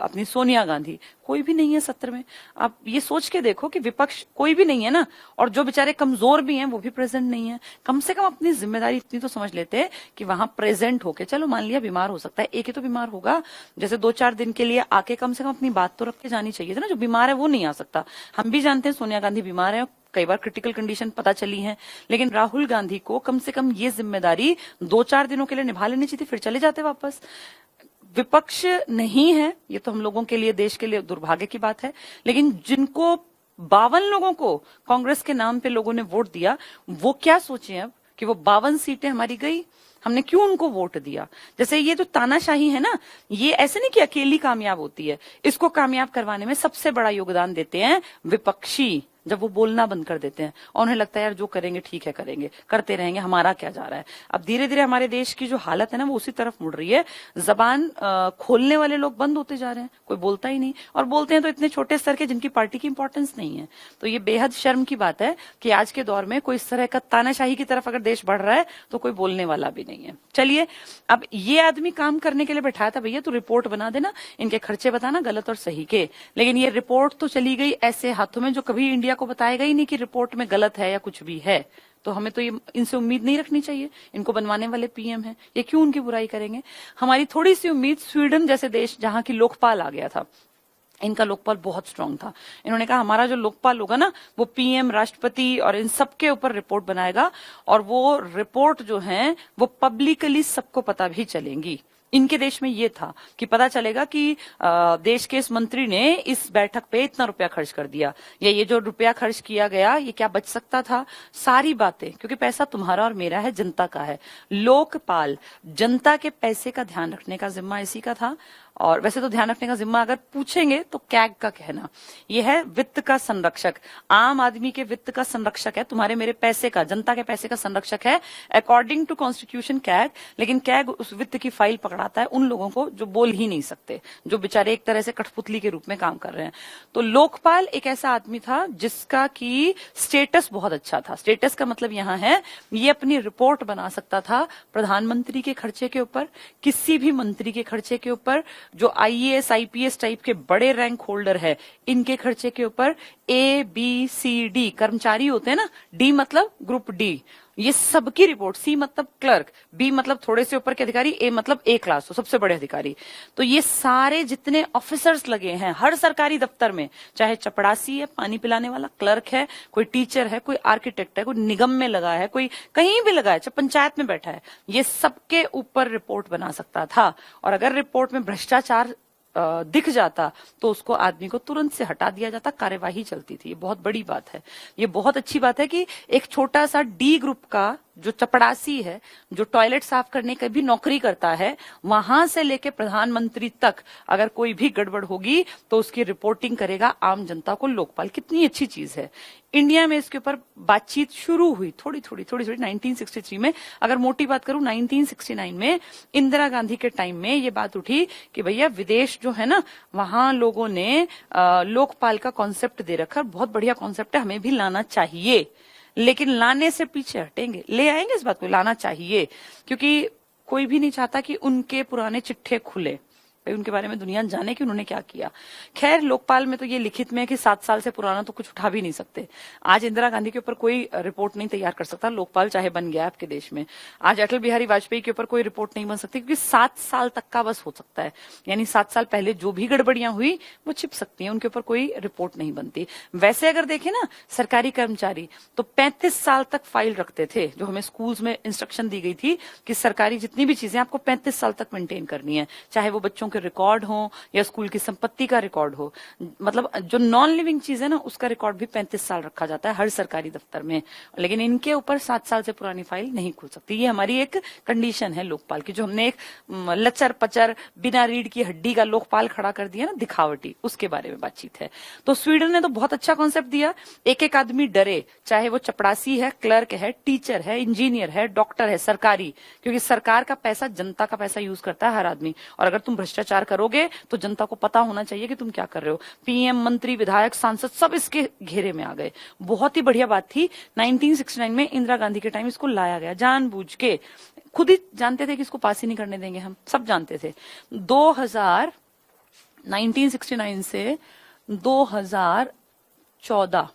अपनी सोनिया गांधी, कोई भी नहीं है सत्र में। आप ये सोच के देखो कि विपक्ष कोई भी नहीं है ना, और जो बेचारे कमजोर भी हैं वो भी प्रेजेंट नहीं है। कम से कम अपनी जिम्मेदारी इतनी तो समझ लेते हैं कि वहां प्रेजेंट होके, चलो मान लिया बीमार हो सकता है, एक ही तो बीमार होगा, जैसे 2-4 दिन के लिए आके कम से कम अपनी बात तो रख के जानी चाहिए थी ना। जो बीमार है वो नहीं आ सकता। हम भी जानते हैं सोनिया गांधी बीमार है, कई बार क्रिटिकल कंडीशन पता चली है, लेकिन राहुल गांधी को कम से कम ये जिम्मेदारी 2-4 दिनों के लिए निभा लेनी चाहिए थी, फिर चले जाते वापस। विपक्ष नहीं है, ये तो हम लोगों के लिए, देश के लिए दुर्भाग्य की बात है। लेकिन जिनको 52 लोगों को कांग्रेस के नाम पे लोगों ने वोट दिया, वो क्या सोचे अब कि वो 52 सीटें हमारी गई, हमने क्यों उनको वोट दिया? जैसे ये जो तानाशाही है ना, ये ऐसे नहीं कि अकेली कामयाब होती है, इसको कामयाब करवाने में सबसे बड़ा योगदान देते हैं विपक्षी। जब वो बोलना बंद कर देते हैं और उन्हें लगता है यार जो करेंगे ठीक है, करेंगे, करते रहेंगे, हमारा क्या जा रहा है। अब धीरे धीरे हमारे देश की जो हालत है ना वो उसी तरफ मुड़ रही है। जबान खोलने वाले लोग बंद होते जा रहे हैं, कोई बोलता ही नहीं, और बोलते हैं तो इतने छोटे स्तर के जिनकी पार्टी की इंपॉर्टेंस नहीं है। तो ये बेहद शर्म की बात है कि आज के दौर में कोई इस तरह का तानाशाही की तरफ अगर देश बढ़ रहा है तो कोई बोलने वाला भी नहीं है। चलिए, अब ये आदमी काम करने के लिए बैठाया था, भैया तू रिपोर्ट बना देना, इनके खर्चे बताना गलत और सही के। लेकिन ये रिपोर्ट तो चली गई ऐसे हाथों में जो कभी इंडिया को बताएगा ही नहीं कि रिपोर्ट में गलत है या कुछ भी है। तो हमें तो ये इनसे उम्मीद नहीं रखनी चाहिए, इनको बनवाने वाले पीएम हैं, ये क्यों उनकी बुराई करेंगे। हमारी थोड़ी सी उम्मीद स्वीडन जैसे देश जहां की लोकपाल आ गया था, इनका लोकपाल बहुत स्ट्रांग था। इन्होंने कहा हमारा जो लोकपाल होगा ना वो पीएम, राष्ट्रपति और इन सबके ऊपर रिपोर्ट बनाएगा, और वो रिपोर्ट जो है वो पब्लिकली सबको पता भी चलेंगी। इनके देश में ये था कि पता चलेगा कि देश के इस मंत्री ने इस बैठक पे इतना रुपया खर्च कर दिया, या ये जो रुपया खर्च किया गया ये क्या बच सकता था, सारी बातें, क्योंकि पैसा तुम्हारा और मेरा है, जनता का है। लोकपाल जनता के पैसे का ध्यान रखने का जिम्मा इसी का था। और वैसे तो ध्यान रखने का जिम्मा अगर पूछेंगे तो कैग का कहना, यह है वित्त का संरक्षक, आम आदमी के वित्त का संरक्षक है, तुम्हारे मेरे पैसे का, जनता के पैसे का संरक्षक है अकॉर्डिंग टू कॉन्स्टिट्यूशन कैग। लेकिन कैग उस वित्त की फाइल पकड़ाता है उन लोगों को जो बोल ही नहीं सकते, जो बेचारे एक तरह से कठपुतली के रूप में काम कर रहे हैं। तो लोकपाल एक ऐसा आदमी था जिसका की स्टेटस बहुत अच्छा था। स्टेटस का मतलब यहां है ये अपनी रिपोर्ट बना सकता था प्रधानमंत्री के खर्चे के ऊपर, किसी भी मंत्री के खर्चे के ऊपर, जो आईएएस आईपीएस टाइप के बड़े रैंक होल्डर है इनके खर्चे के ऊपर, ABCD कर्मचारी होते हैं ना, डी मतलब ग्रुप डी, ये सबकी रिपोर्ट, सी मतलब क्लर्क, बी मतलब थोड़े से ऊपर के अधिकारी, ए मतलब ए क्लास, तो सबसे बड़े अधिकारी। तो ये सारे जितने ऑफिसर्स लगे हैं हर सरकारी दफ्तर में, चाहे चपड़ासी है, पानी पिलाने वाला, क्लर्क है, कोई टीचर है, कोई आर्किटेक्ट है, कोई निगम में लगा है, कोई कहीं भी लगा है, चाहे पंचायत में बैठा है, ये सबके ऊपर रिपोर्ट बना सकता था। और अगर रिपोर्ट में भ्रष्टाचार दिख जाता तो उसको आदमी को तुरंत से हटा दिया जाता, कार्यवाही चलती थी। ये बहुत बड़ी बात है, ये बहुत अच्छी बात है कि एक छोटा सा डी ग्रुप का जो चपड़ासी है, जो टॉयलेट साफ करने की भी नौकरी करता है, वहां से लेके प्रधानमंत्री तक अगर कोई भी गड़बड़ होगी तो उसकी रिपोर्टिंग करेगा आम जनता को लोकपाल। कितनी अच्छी चीज है। इंडिया में इसके ऊपर बातचीत शुरू हुई थोड़ी थोड़ी 1963 में। अगर मोटी बात करूं 1969 में इंदिरा गांधी के टाइम में ये बात उठी कि भैया विदेश जो है ना वहां लोगों ने लोकपाल का कॉन्सेप्ट दे रखा, बहुत बढ़िया कॉन्सेप्ट है, हमें भी लाना चाहिए। लेकिन लाने से पीछे हटेंगे, ले आएंगे इस बात को, लाना चाहिए, क्योंकि कोई भी नहीं चाहता कि उनके पुराने चिट्ठे खुले, उनके बारे में दुनिया जाने कि उन्होंने क्या किया। खैर लोकपाल में तो ये लिखित में है कि 7 साल से पुराना तो कुछ उठा भी नहीं सकते। आज इंदिरा गांधी के ऊपर कोई रिपोर्ट नहीं तैयार कर सकता, लोकपाल चाहे बन गया आपके देश में। आज अटल बिहारी वाजपेयी के ऊपर कोई रिपोर्ट नहीं बन सकती, क्योंकि 7 साल तक का बस हो सकता है, यानी 7 साल पहले जो भी गड़बड़ियां हुई वो छिप सकती है, उनके ऊपर कोई रिपोर्ट नहीं बनती। वैसे अगर देखें ना सरकारी कर्मचारी तो 35 साल तक फाइल रखते थे, जो हमें स्कूल्स में इंस्ट्रक्शन दी गई थी कि सरकारी जितनी भी चीजें आपको 35 साल तक मेंटेन करनी है, चाहे वो बच्चों के रिकॉर्ड हो या स्कूल की संपत्ति का रिकॉर्ड हो, मतलब जो नॉन लिविंग चीज है ना उसका रिकॉर्ड भी 35 साल रखा जाता है हर सरकारी दफ्तर में। लेकिन इनके ऊपर 7 साल से पुरानी फाइल नहीं खुल सकती। ये हमारी एक कंडीशन है लोकपाल की, जो हमने एक लचर पचर बिना रीढ़ की हड्डी का लोकपाल खड़ा कर दिया ना, दिखावटी, उसके बारे में बातचीत है। तो स्वीडन ने तो बहुत अच्छा कॉन्सेप्ट दिया, एक एक आदमी डरे, चाहे वो चपड़ासी है, क्लर्क है, टीचर है, इंजीनियर है, डॉक्टर है, सरकारी, क्योंकि सरकार का पैसा जनता का पैसा यूज करता है हर आदमी। और अगर तुम भ्रष्टाचार करोगे तो जनता को पता होना चाहिए कि तुम क्या कर रहे हो। पीएम, मंत्री, विधायक, सांसद सब इसके घेरे में आ गए। बहुत ही बढ़िया बात थी। 1969 में इंदिरा गांधी के टाइम इसको लाया गया जानबूझ के, खुद ही जानते थे कि इसको पास ही नहीं करने देंगे, हम सब जानते थे। 1969 से 2014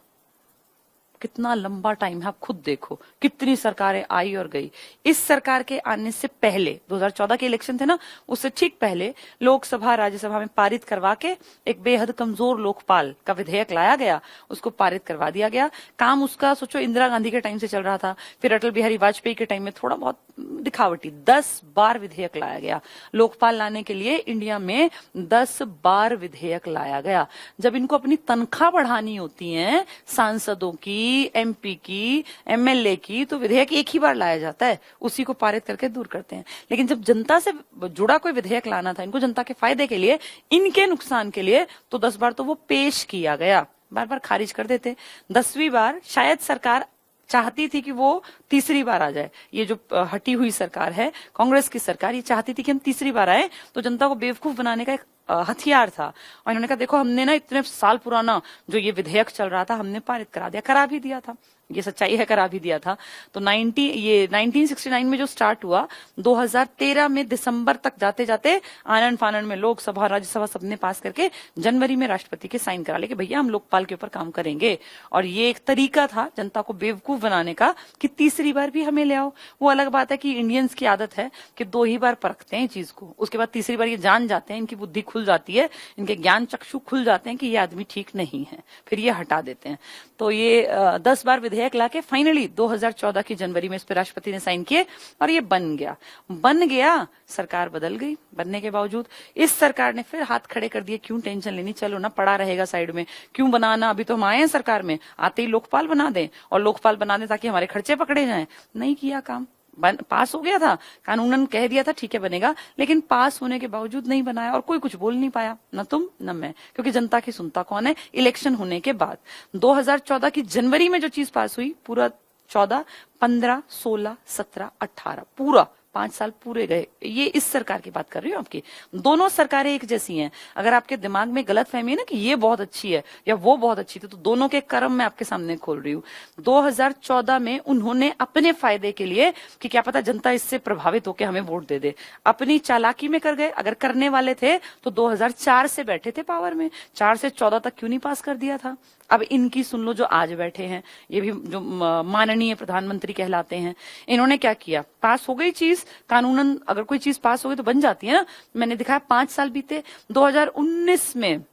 कितना लंबा टाइम है, आप खुद देखो कितनी सरकारें आई और गई। इस सरकार के आने से पहले 2014 के इलेक्शन थे ना, उससे ठीक पहले लोकसभा राज्यसभा में पारित करवा के एक बेहद कमजोर लोकपाल का विधेयक लाया गया, उसको पारित करवा दिया गया। काम उसका सोचो इंदिरा गांधी के टाइम से चल रहा था, फिर अटल बिहारी वाजपेयी के टाइम में थोड़ा बहुत दिखावटी 10 बार विधेयक लाया गया। लोकपाल लाने के लिए इंडिया में 10 बार विधेयक लाया गया। जब इनको अपनी तनख्वाह बढ़ानी होती है सांसदों की, एमपी की, एमएलए की, तो विधेयक एक ही बार लाया जाता है, उसी को पारित करके दूर करते हैं। लेकिन जब जनता से जुड़ा कोई विधेयक लाना था इनको, जनता के फायदे के लिए, इनके नुकसान के लिए, तो 10 बार तो वो पेश किया गया, बार बार खारिज कर देते। 10वीं बार शायद सरकार चाहती थी कि वो तीसरी बार आ जाए। ये जो हटी हुई सरकार है, कांग्रेस की सरकार, ये चाहती थी कि हम तीसरी बार आए, तो जनता को बेवकूफ बनाने का एक हथियार था। और इन्होंने कहा देखो हमने ना इतने साल पुराना जो ये विधेयक चल रहा था हमने पारित करा दिया, करा भी दिया था। ये सच्चाई है, करा भी दिया था। तो 1969 में जो स्टार्ट हुआ, 2013 में दिसंबर तक जाते जाते आनन फानन में लोकसभा राज्यसभा सबने पास करके जनवरी में राष्ट्रपति के साइन करा ले कि भैया हम लोकपाल के ऊपर काम करेंगे। और ये एक तरीका था जनता को बेवकूफ बनाने का कि तीसरी बार भी हमें ले आओ। वो अलग बात है कि इंडियंस की आदत है कि 2 ही बार परखते हैं चीज को, उसके बाद तीसरी बार ये जान जाते हैं, इनकी बुद्धि खुल जाती है, इनके ज्ञान चक्षु खुल जाते हैं कि ये आदमी ठीक नहीं है, फिर ये हटा देते हैं। तो ये 10 बार विधेयक लाके फाइनली 2014 की जनवरी में इस पर राष्ट्रपति ने साइन किए और ये बन गया। सरकार बदल गई, बनने के बावजूद इस सरकार ने फिर हाथ खड़े कर दिए, क्यों टेंशन लेनी, चलो ना पड़ा रहेगा साइड में, क्यों बनाना, अभी तो हम आए हैं सरकार में, आते ही लोकपाल बना दें और लोकपाल बना दें ताकि हमारे खर्चे पकड़े जाएं। नहीं किया काम, पास हो गया था, कानूनन कह दिया था ठीक है बनेगा, लेकिन पास होने के बावजूद नहीं बनाया और कोई कुछ बोल नहीं पाया, न तुम न मैं, क्योंकि जनता की सुनता कौन है। इलेक्शन होने के बाद 2014 की जनवरी में जो चीज पास हुई, पूरा 14, 15, 16, 17, 18 पूरा 5 साल पूरे गए। ये इस सरकार की बात कर रही हूँ आपकी। दोनों सरकारें एक जैसी हैं। अगर आपके दिमाग में गलत फहमी है ना कि ये बहुत अच्छी है या वो बहुत अच्छी थी, तो दोनों के कर्म मैं आपके सामने खोल रही हूँ। 2014 में उन्होंने अपने फायदे के लिए कि क्या पता जनता इससे प्रभावित होकर हमें वोट दे दे, अपनी चालाकी में कर गए। अगर करने वाले थे तो 2004 से बैठे थे पावर में, 4 से 14 तक क्यों नहीं पास कर दिया था। अब इनकी सुन लो, जो आज बैठे हैं, ये भी जो माननीय प्रधानमंत्री कहलाते हैं, इन्होंने क्या किया, पास हो गई चीज कानूनन। अगर कोई चीज पास हो गई तो बन जाती है ना। मैंने दिखाया 5 साल बीते, 2019 में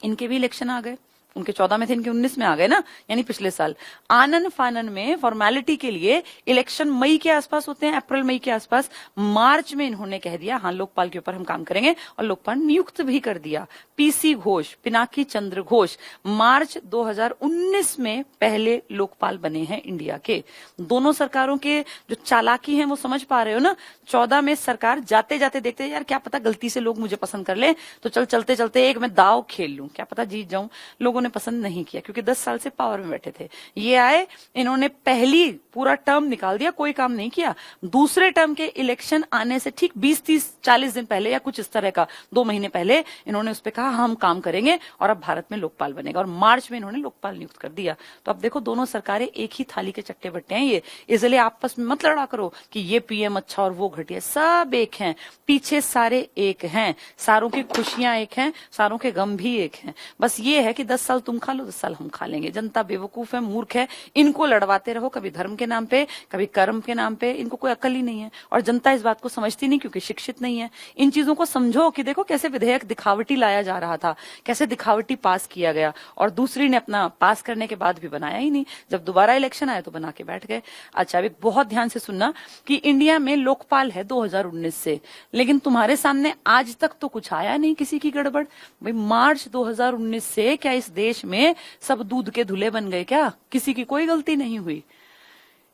इनके भी इलेक्शन आ गए, उनके 14 में थे, इनके 19 में आ गए ना, यानी पिछले साल। आनन फानन में फॉर्मेलिटी के लिए इलेक्शन मई के आसपास होते हैं, अप्रैल मई के आसपास। मार्च में इन्होंने कह दिया हाँ लोकपाल के ऊपर हम काम करेंगे और लोकपाल नियुक्त भी कर दिया। पीसी घोष, पिनाकी चंद्र घोष मार्च 2019 में पहले लोकपाल बने हैं इंडिया के। दोनों सरकारों के जो चालाकी है वो समझ पा रहे हो ना। 14 में सरकार जाते जाते देखते यार क्या पता गलती से लोग मुझे पसंद कर ले, तो चलते चलते एक मैं दाव खेल लूं, क्या पता जीत जाऊं। लोगों ने पसंद नहीं किया क्योंकि 10 साल से पावर में बैठे थे। ये आए, इन्होंने पहली पूरा टर्म निकाल दिया, कोई काम नहीं किया। दूसरे टर्म के इलेक्शन आने से ठीक 20, 30, 40 दिन पहले या कुछ इस तरह का 2 महीने पहले इन्होंने उस पर कहा हम काम करेंगे और अब भारत में लोकपाल बनेगा, और मार्च में इन्होंने लोकपाल नियुक्त कर दिया। तो अब देखो दोनों सरकारें एक ही थाली के चट्टे बट्टे हैं ये, इसलिए आपस में मत लड़ा करो कि ये पीएम अच्छा और वो घटिया। सब एक हैं, पीछे सारे एक हैं, सारों की खुशियां एक हैं, सारों के गम भी एक हैं। बस ये है कि 10 साल तुम खा लो, 10 साल हम खा लेंगे। जनता बेवकूफ है, मूर्ख है, इनको लड़वाते रहो, कभी धर्म के नाम पे कभी कर्म के नाम पे। इनको कोई अकल ही नहीं है और जनता इस बात को समझती नहीं क्योंकि शिक्षित नहीं है। इन चीजों को समझो कि देखो कैसे विधेयक दिखावटी लाया जा रहा था, कैसे दिखावटी पास किया गया, और दूसरी ने अपना पास करने के बाद भी बनाया ही नहीं। जब दोबारा इलेक्शन आया तो बना के बैठ गए। अच्छा अभी बहुत ध्यान से सुनना कि इंडिया में लोकपाल है 2019 से, लेकिन तुम्हारे सामने आज तक तो कुछ आया नहीं किसी की गड़बड़। भाई मार्च 2019 से क्या इस देश में सब दूध के धुले बन गए क्या? किसी की कोई गलती नहीं हुई।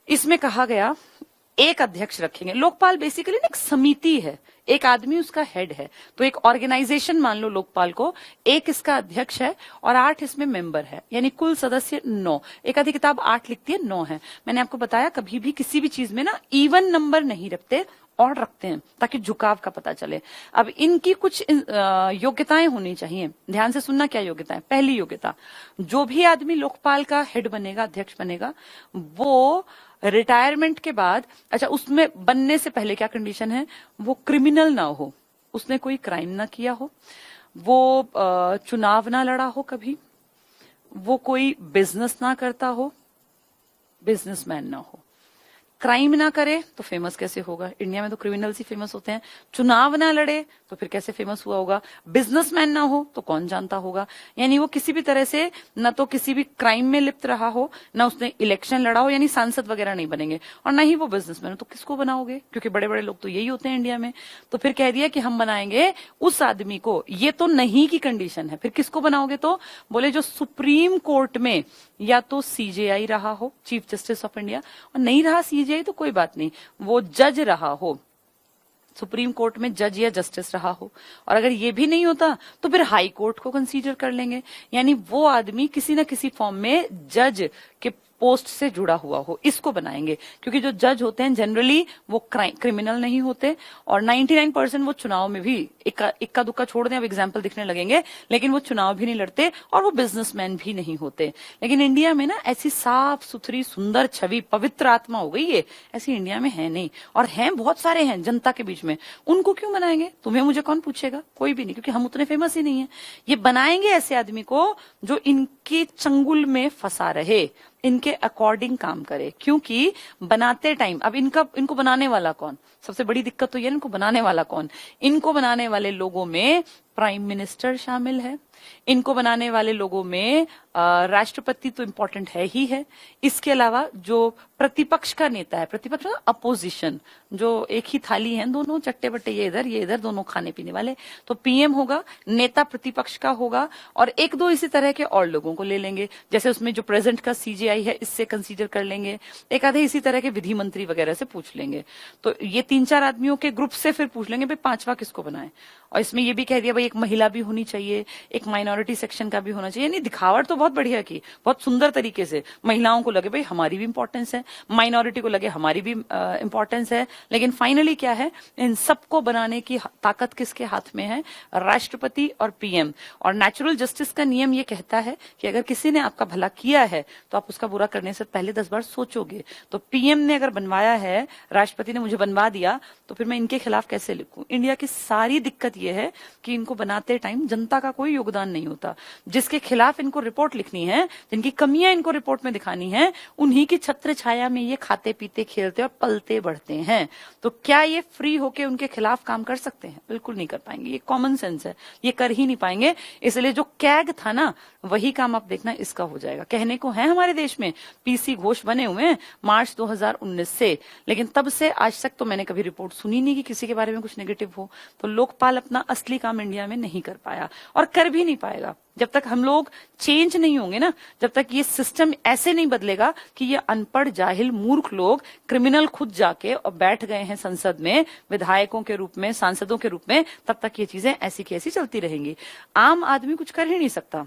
इसमें कहा गया एक अध्यक्ष रखेंगे। लोकपाल बेसिकली एक समिति है, एक आदमी उसका हेड है, तो एक ऑर्गेनाइजेशन मान लो लोकपाल को। एक इसका अध्यक्ष है और 8 इसमें मेंबर है, यानी कुल सदस्य 9। एक आधी किताब 8 लिखती है, 9 है। मैंने आपको बताया कभी भी किसी भी चीज में ना इवन नंबर नहीं रखते और रखते हैं ताकि झुकाव का पता चले। अब इनकी कुछ योग्यताएं होनी चाहिए, ध्यान से सुनना क्या योग्यताएं। पहली योग्यता, जो भी आदमी लोकपाल का हेड बनेगा, अध्यक्ष बनेगा, वो रिटायरमेंट के बाद, अच्छा उसमें बनने से पहले क्या कंडीशन है, वो क्रिमिनल ना हो, उसने कोई क्राइम ना किया हो, वो चुनाव ना लड़ा हो कभी, वो कोई बिजनेस ना करता हो, बिजनेसमैन ना हो। क्राइम ना करे तो फेमस कैसे होगा? इंडिया में तो क्रिमिनल्स ही फेमस होते हैं। चुनाव ना लड़े तो फिर कैसे फेमस हुआ होगा? बिजनेसमैन ना हो तो कौन जानता होगा? यानी वो किसी भी तरह से न तो किसी भी क्राइम में लिप्त रहा हो, ना उसने इलेक्शन लड़ा हो, यानी सांसद वगैरह नहीं बनेंगे, और ना ही वो बिजनेसमैन हो। तो किसको बनाओगे? क्योंकि बड़े बड़े लोग तो यही होते हैं इंडिया में। तो फिर कह दिया कि हम बनाएंगे उस आदमी को। ये तो नहीं की कंडीशन है। फिर किसको बनाओगे? तो बोले जो सुप्रीम कोर्ट में या तो सीजेआई रहा हो, चीफ जस्टिस ऑफ इंडिया, और नहीं रहा सीजेआई तो कोई बात नहीं, वो जज रहा हो, सुप्रीम कोर्ट में जज या जस्टिस रहा हो। और अगर ये भी नहीं होता तो फिर हाई कोर्ट को कंसीडर कर लेंगे, यानी वो आदमी किसी न किसी फॉर्म में जज के पोस्ट से जुड़ा हुआ हो, इसको बनाएंगे। क्योंकि जो जज होते हैं जनरली वो क्रिमिनल नहीं होते, और 99% वो चुनाव में भी इक्का दुक्का छोड़ दें, अब एग्जाम्पल दिखने लगेंगे, लेकिन वो चुनाव भी नहीं लड़ते और वो बिजनेसमैन भी नहीं होते। लेकिन इंडिया में ना ऐसी साफ सुथरी सुंदर छवि, पवित्र आत्मा हो गई है, ऐसी इंडिया में है नहीं। और हैं बहुत सारे हैं जनता के बीच में, उनको क्यों बनाएंगे? तुम्हें मुझे कौन पूछेगा? कोई भी नहीं, क्योंकि हम उतने फेमस ही नहीं है। ये बनाएंगे ऐसे आदमी को जो इनके चंगुल में फंसा रहे, इनके अकॉर्डिंग काम करे। क्योंकि बनाते टाइम अब इनको बनाने वाला कौन? सबसे बड़ी दिक्कत तो ये, इनको बनाने वाला कौन? इनको बनाने वाले लोगों में प्राइम मिनिस्टर शामिल है, इनको बनाने वाले लोगों में राष्ट्रपति तो इंपॉर्टेंट है ही है। इसके अलावा जो प्रतिपक्ष का नेता है, प्रतिपक्ष अपोजिशन, जो एक ही थाली है, दोनों चट्टे बट्टे, ये इधर दोनों खाने पीने वाले, तो पीएम होगा, नेता प्रतिपक्ष का होगा, और एक दो इसी तरह के और लोगों को ले लेंगे। जैसे उसमें जो प्रेजेंट का सीजेआई है, इससे कंसीडर कर लेंगे, एक आधे इसी तरह के विधि मंत्री वगैरह से पूछ लेंगे। तो ये 3-4 आदमियों के ग्रुप से फिर पूछ लेंगे भाई पांचवा किसको बनाए। और इसमें ये भी कह दिया भाई एक महिला भी होनी चाहिए, एक माइनॉरिटी सेक्शन का भी होना चाहिए। यानी दिखावट तो बहुत बढ़िया की, बहुत सुंदर तरीके से महिलाओं को लगे भाई हमारी भी इंपॉर्टेंस है, माइनॉरिटी को लगे हमारी भी इंपॉर्टेंस है। लेकिन फाइनली क्या है, इन सबको बनाने की ताकत किसके हाथ में है? राष्ट्रपति और पीएम। और नेचुरल जस्टिस का नियम ये कहता है कि अगर किसी ने आपका भला किया है तो आप उसका बुरा करने से पहले 10 बार सोचोगे। तो पीएम ने अगर बनवाया है, राष्ट्रपति ने मुझे बनवा दिया, तो फिर मैं इनके खिलाफ कैसे लिखूं? इंडिया की सारी दिक्कत ये है कि इनको बनाते टाइम जनता का कोई योगदान नहीं होता। जिसके खिलाफ इनको रिपोर्ट लिखनी है, जिनकी कमियां इनको रिपोर्ट में दिखानी है, उन्हीं की छत्र छाया में ये खाते पीते खेलते और पलते बढ़ते हैं। तो क्या ये फ्री होके उनके खिलाफ काम कर सकते हैं? बिल्कुल नहीं कर पाएंगे। ये कॉमन सेंस है, ये कर ही नहीं पाएंगे। इसलिए जो कैग था ना, वही काम आप देखना इसका हो जाएगा। कहने को है हमारे देश में पीसी घोष बने हुए हैं मार्च 2019 से, लेकिन तब से आज तक तो मैंने कभी रिपोर्ट सुनी नहीं कि किसी के बारे में कुछ नेगेटिव हो। तो लोकपाल अपना असली काम इंडिया में नहीं कर पाया और कर भी नहीं पाएगा। जब तक हम लोग चेंज नहीं होंगे ना, जब तक ये सिस्टम ऐसे नहीं बदलेगा कि ये अनपढ़ जाहिल मूर्ख लोग क्रिमिनल खुद जाके और बैठ गए हैं संसद में विधायकों के रूप में, सांसदों के रूप में, तब तक ये चीजें ऐसी की ऐसी चलती रहेंगी। आम आदमी कुछ कर ही नहीं सकता।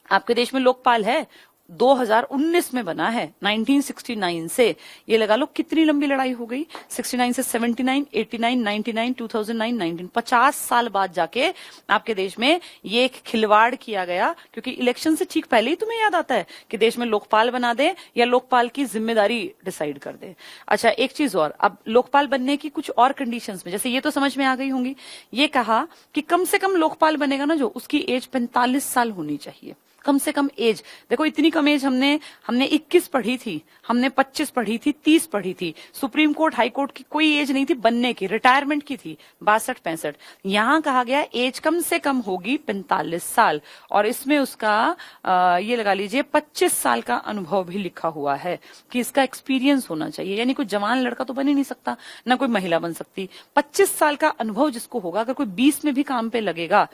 आपके देश में लोकपाल है, 2019 में बना है, 1969 से। ये लगा लो कितनी लंबी लड़ाई हो गई, 69 से 79, 89, 99, 2009, 19, 50 साल बाद जाके आपके देश में ये एक खिलवाड़ किया गया। क्योंकि इलेक्शन से ठीक पहले ही तुम्हें याद आता है कि देश में लोकपाल बना दे या लोकपाल की जिम्मेदारी डिसाइड कर दे। अच्छा, एक चीज और, अब लोकपाल बनने की कुछ और कंडीशंस में, जैसे ये तो समझ में आ गई होंगी, ये कहा कि कम से कम लोकपाल बनेगा ना जो, उसकी एज 45 साल होनी चाहिए। कम से कम एज, देखो इतनी कम एज हमने 21 पढ़ी थी, हमने 25 पढ़ी थी, 30 पढ़ी थी। सुप्रीम कोर्ट, हाई कोर्ट की कोई एज नहीं थी बनने की, रिटायरमेंट की थी 62-65। यहां कहा गया एज कम से कम होगी 45 साल, और इसमें उसका ये लगा लीजिए 25 साल का अनुभव भी लिखा हुआ है कि इसका एक्सपीरियंस होना चाहिए। यानी कोई जवान लड़का तो बन ही नहीं सकता, ना कोई महिला बन सकती। 25 साल का अनुभव जिसको होगा, अगर कोई 20 में भी काम पे लगेगा,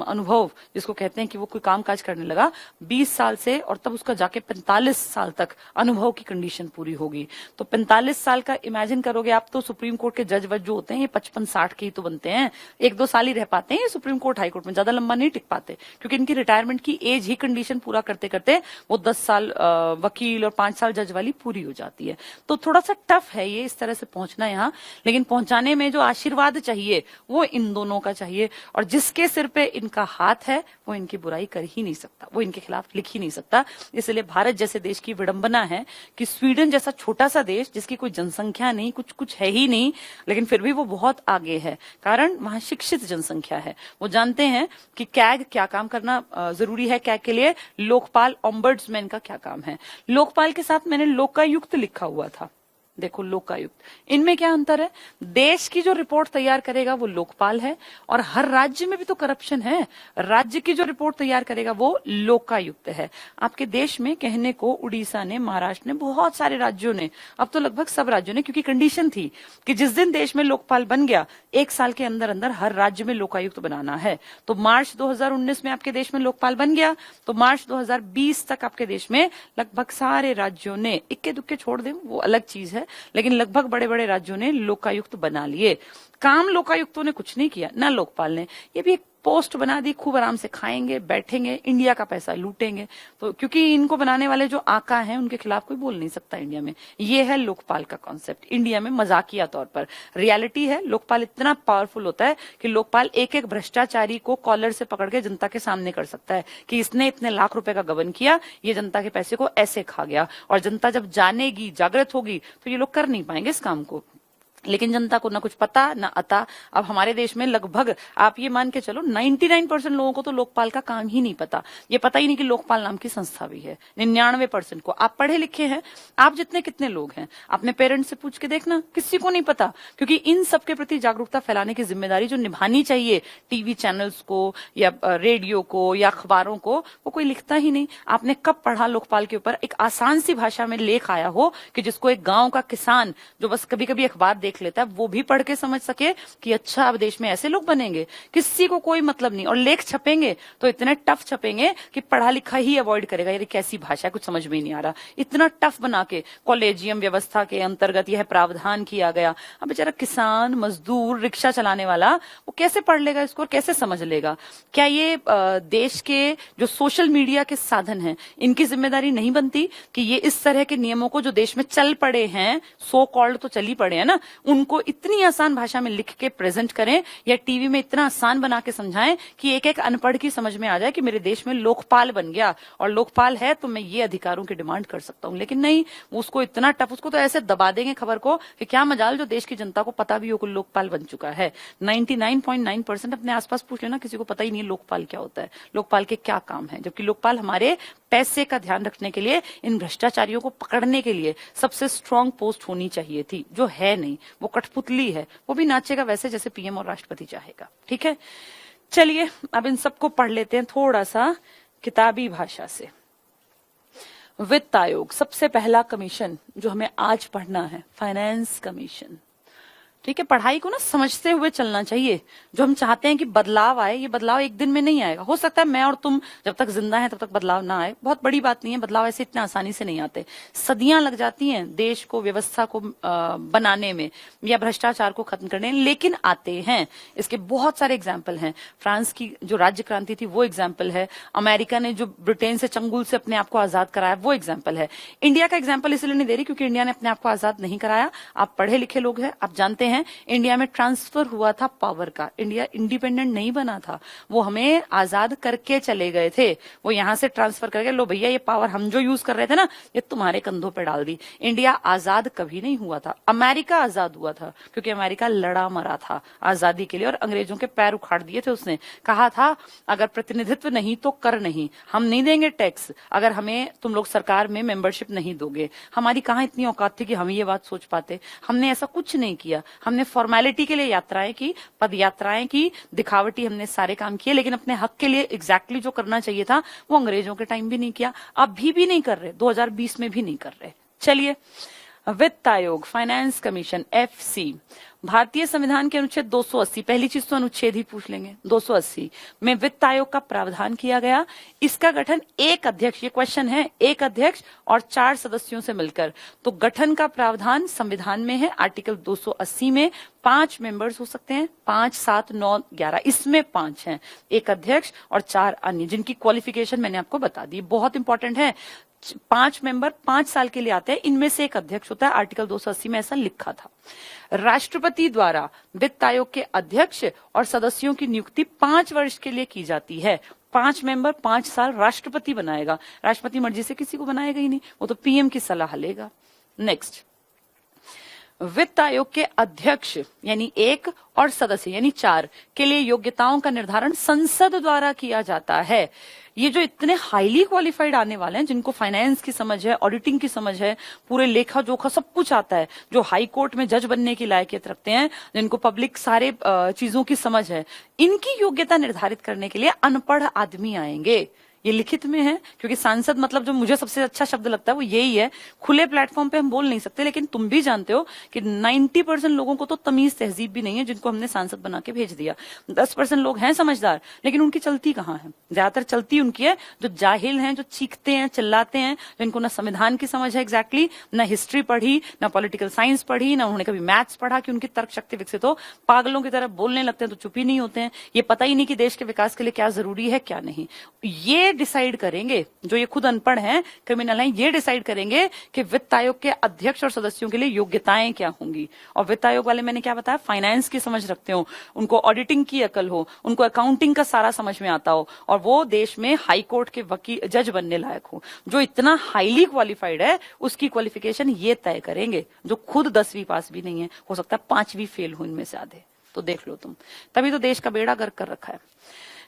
अनुभव जिसको कहते हैं कि वो कोई काम काज करने लगा 20 साल से, और तब उसका जाके 45 साल तक अनुभव की कंडीशन पूरी होगी। तो 45 साल का इमेजिन करोगे आप, तो सुप्रीम कोर्ट के जज वज जो होते हैं ये 55-60 के ही तो बनते हैं, 1-2 साल ही रह पाते हैं सुप्रीम कोर्ट हाई कोर्ट में, ज्यादा लंबा नहीं टिक पाते। क्योंकि इनकी रिटायरमेंट की एज ही कंडीशन पूरा करते करते वो 10 साल वकील और 5 साल जज वाली पूरी हो जाती है। तो थोड़ा सा टफ है ये इस तरह से पहुंचना यहाँ, लेकिन पहुंचाने में जो आशीर्वाद चाहिए वो इन दोनों का चाहिए। और जिसके सिर पे इनका हाथ है वो इनकी बुराई कर ही नहीं सकता, वो इनके खिलाफ लिख ही नहीं सकता। इसलिए भारत जैसे देश की विडंबना है कि स्वीडन जैसा छोटा सा देश, जिसकी कोई जनसंख्या नहीं, कुछ है ही नहीं, लेकिन फिर भी वो बहुत आगे है। कारण वहां शिक्षित जनसंख्या है, वो जानते हैं कि कैग क्या काम करना जरूरी है, कैग के लिए लोकपाल, ओम्बड्समैन का क्या काम है। लोकपाल के साथ मैंने लोकायुक्त लिखा हुआ था, देखो लोकायुक्त, इनमें क्या अंतर है? देश की जो रिपोर्ट तैयार करेगा वो लोकपाल है, और हर राज्य में भी तो करप्शन है, राज्य की जो रिपोर्ट तैयार करेगा वो लोकायुक्त है। आपके देश में कहने को उड़ीसा ने, महाराष्ट्र ने, बहुत सारे राज्यों ने, अब तो लगभग सब राज्यों ने, क्योंकि कंडीशन थी कि जिस दिन देश में लोकपाल बन गया 1 साल के अंदर अंदर हर राज्य में लोकायुक्त बनाना है। तो मार्च 2019 में आपके देश में लोकपाल बन गया, तो मार्च 2020 तक आपके देश में लगभग सारे राज्यों ने, इक्के दुक्के छोड़ दें वो अलग चीज है, लेकिन लगभग बड़े बड़े राज्यों ने लोकायुक्त बना लिए। काम लोकायुक्तों ने कुछ नहीं किया, ना लोकपाल ने। ये भी एक पोस्ट बना दी, खूब आराम से खाएंगे, बैठेंगे, इंडिया का पैसा लूटेंगे। तो क्योंकि इनको बनाने वाले जो आका हैं उनके खिलाफ कोई बोल नहीं सकता इंडिया में। ये है लोकपाल का कॉन्सेप्ट इंडिया में मजाकिया तौर पर। रियलिटी है लोकपाल इतना पावरफुल होता है कि लोकपाल एक एक भ्रष्टाचारी को कॉलर से पकड़ के जनता के सामने कर सकता है कि इसने इतने लाख रुपए का गबन किया, ये जनता के पैसे को ऐसे खा गया। और जनता जब जानेगी, जागृत होगी, तो ये लोग कर नहीं पाएंगे इस काम को। लेकिन जनता को ना कुछ पता ना अता। अब हमारे देश में लगभग आप ये मान के चलो 99% लोगों को तो लोकपाल का काम ही नहीं पता। ये पता ही नहीं कि लोकपाल नाम की संस्था भी है। 99% को। आप पढ़े लिखे हैं, आप जितने कितने लोग हैं, अपने पेरेंट्स से पूछ के देखना, किसी को नहीं पता। क्योंकि इन सब के प्रति जागरूकता फैलाने की जिम्मेदारी जो निभानी चाहिए टीवी चैनल्स को या रेडियो को या अखबारों को, वो कोई लिखता ही नहीं। आपने कब पढ़ा लोकपाल के ऊपर एक आसान सी भाषा में लेख आया हो कि जिसको एक गांव का किसान जो बस कभी कभी अखबार देख लेता है वो भी पढ़ के समझ सके कि अच्छा अब देश में ऐसे लोग बनेंगे? किसी को कोई मतलब नहीं। और लेख छपेंगे तो इतने टफ छपेंगे कि पढ़ा लिखा ही अवॉइड करेगा। ये कैसी भाषा, कुछ समझ में नहीं आ रहा। इतना टफ बना के कॉलेजियम व्यवस्था के अंतर्गत यह प्रावधान किया गया। अब बेचारा किसान, मजदूर, रिक्शा चलाने वाला वो कैसे पढ़ लेगा इसको और कैसे समझ लेगा? क्या ये देश के जो सोशल मीडिया के साधन हैं इनकी जिम्मेदारी नहीं बनती कि ये इस तरह के नियमों को जो देश में चल पड़े हैं, सो कॉल्ड तो चली पड़े हैं ना, उनको इतनी आसान भाषा में लिख के प्रेजेंट करें या टीवी में इतना आसान बना के समझाएं कि एक एक अनपढ़ की समझ में आ जाए कि मेरे देश में लोकपाल बन गया और लोकपाल है तो मैं ये अधिकारों की डिमांड कर सकता हूं। लेकिन नहीं, उसको इतना टफ, उसको तो ऐसे दबा देंगे खबर को कि क्या मजाल जो देश की जनता को पता भी हो कि लोकपाल बन चुका है। 99.9% अपने आसपास पूछ लेना, किसी को पता ही नहीं है लोकपाल क्या होता है, लोकपाल के क्या काम है। जबकि लोकपाल हमारे पैसे का ध्यान रखने के लिए, इन भ्रष्टाचारियों को पकड़ने के लिए सबसे स्ट्रांग पोस्ट होनी चाहिए थी, जो है नहीं। वो कठपुतली है, वो भी नाचेगा वैसे जैसे पीएम और राष्ट्रपति चाहेगा। ठीक है, चलिए अब इन सबको पढ़ लेते हैं थोड़ा सा किताबी भाषा से। वित्त आयोग, सबसे पहला कमीशन जो हमें आज पढ़ना है, फाइनेंस कमीशन। ठीक है, पढ़ाई को ना समझते हुए चलना चाहिए। जो हम चाहते हैं कि बदलाव आए, ये बदलाव एक दिन में नहीं आएगा। हो सकता है मैं और तुम जब तक जिंदा हैं तब तक बदलाव ना आए, बहुत बड़ी बात नहीं है। बदलाव ऐसे इतना आसानी से नहीं आते, सदियां लग जाती हैं देश को, व्यवस्था को बनाने में या भ्रष्टाचार को खत्म करने में, लेकिन आते हैं। इसके बहुत सारे एग्जाम्पल हैं। फ्रांस की जो राज्य क्रांति थी वो एग्जाम्पल है। अमेरिका ने जो ब्रिटेन से चंगुल से अपने आप को आजाद कराया वो एग्जाम्पल है। इंडिया का एग्जाम्पल इसलिए नहीं दे रही क्योंकि इंडिया ने अपने आप को आजाद नहीं कराया। आप पढ़े लिखे लोग हैं, आप जानते हैं इंडिया में ट्रांसफर हुआ था पावर का। इंडिया इंडिपेंडेंट नहीं बना था, वो हमें आजाद करके चले गए थे। वो यहां से ट्रांसफर करके, लो भैया ये पावर हम जो यूज कर रहे थे ना, ये तुम्हारे कंधों पे डाल दी। इंडिया आजाद कभी नहीं हुआ था। अमेरिका आजाद हुआ था क्योंकि अमेरिका लड़ा मरा था आजादी के लिए और अंग्रेजों के पैर उखाड़ दिए थे। उसने कहा था अगर प्रतिनिधित्व नहीं तो कर नहीं, हम नहीं देंगे टैक्स अगर हमें तुम लोग सरकार में मेंबरशिप नहीं दोगे। हमारी कहां इतनी औकात थी कि हम ये बात सोच पाते? हमने ऐसा कुछ नहीं किया। हमने फॉर्मेलिटी के लिए यात्राएं की, पद यात्राएं की, दिखावटी हमने सारे काम किए, लेकिन अपने हक के लिए एग्जैक्टली जो करना चाहिए था वो अंग्रेजों के टाइम भी नहीं किया, अभी भी नहीं कर रहे, 2020 में भी नहीं कर रहे। चलिए, वित्त आयोग, फाइनेंस कमीशन, एफसी, भारतीय संविधान के अनुच्छेद 280, पहली चीज तो अनुच्छेद ही पूछ लेंगे, 280 में वित्त आयोग का प्रावधान किया गया। इसका गठन एक अध्यक्ष, ये क्वेश्चन है, एक अध्यक्ष और 4 सदस्यों से मिलकर। तो गठन का प्रावधान संविधान में है, आर्टिकल 280 में 5 मेंबर्स हो सकते हैं, 5, 7, 9, 11, इसमें 5 हैं, एक अध्यक्ष और 4 अन्य, जिनकी क्वालिफिकेशन मैंने आपको बता दी, बहुत इंपॉर्टेंट है। 5 मेंबर 5 साल के लिए आते हैं, इनमें से एक अध्यक्ष होता है, आर्टिकल 280 में ऐसा लिखा था। राष्ट्रपति द्वारा वित्त आयोग के अध्यक्ष और सदस्यों की नियुक्ति 5 वर्ष के लिए की जाती है। 5 मेंबर 5 साल राष्ट्रपति बनाएगा। राष्ट्रपति मर्जी से किसी को बनाएगा ही नहीं, वो तो पीएम की सलाह लेगा। नेक्स्ट, वित्त आयोग के अध्यक्ष यानी 1 और सदस्य यानी 4 के लिए योग्यताओं का निर्धारण संसद द्वारा किया जाता है। ये जो इतने हाईली क्वालिफाइड आने वाले हैं, जिनको फाइनेंस की समझ है, ऑडिटिंग की समझ है, पूरे लेखा जोखा सब कुछ आता है, जो हाई कोर्ट में जज बनने की लायकियत रखते हैं, जिनको पब्लिक सारे चीजों की समझ है, इनकी योग्यता निर्धारित करने के लिए अनपढ़ आदमी आएंगे। ये लिखित में है, क्योंकि सांसद मतलब जो मुझे सबसे अच्छा शब्द लगता है वो यही है। खुले प्लेटफॉर्म पे हम बोल नहीं सकते, लेकिन तुम भी जानते हो कि 90% लोगों को तो तमीज तहजीब भी नहीं है, जिनको हमने सांसद बना के भेज दिया। 10% लोग हैं समझदार, लेकिन उनकी चलती कहाँ है? ज्यादातर चलती उनकी है जो जाहिल हैं, जो चीखते हैं, चिल्लाते हैं, जिनको ना संविधान की समझ है एग्जैक्टली, ना हिस्ट्री पढ़ी, ना पॉलिटिकल साइंस पढ़ी, ना उन्होंने कभी मैथ्स पढ़ा कि उनकी तर्क शक्ति विकसित हो। पागलों की तरह बोलने लगते हैं तो चुप ही नहीं होते हैं। ये पता ही नहीं कि देश के विकास के लिए क्या जरूरी है क्या नहीं। ये डिसाइड करेंगे जो ये खुद अनपढ़ हैं, क्रिमिनल हैं, ये डिसाइड करेंगे कि वित्त आयोग के अध्यक्ष और सदस्यों के लिए योग्यताएं क्या होंगी। और वित्त आयोग वाले मैंने क्या बताया, फाइनेंस की समझ रखते हो, उनको ऑडिटिंग की अकल हो, उनको अकाउंटिंग का सारा समझ में आता हो, और वो देश में हाई कोर्ट के वकील जज बनने लायक हो। जो इतना हाईली क्वालिफाइड है उसकी क्वालिफिकेशन ये तय करेंगे, जो खुद 10वीं पास भी नहीं है, हो सकता है 5वीं फेल हो इनमें से आधे। तो देख लो तुम, तभी तो देश का बेड़ा गर्क कर रखा है।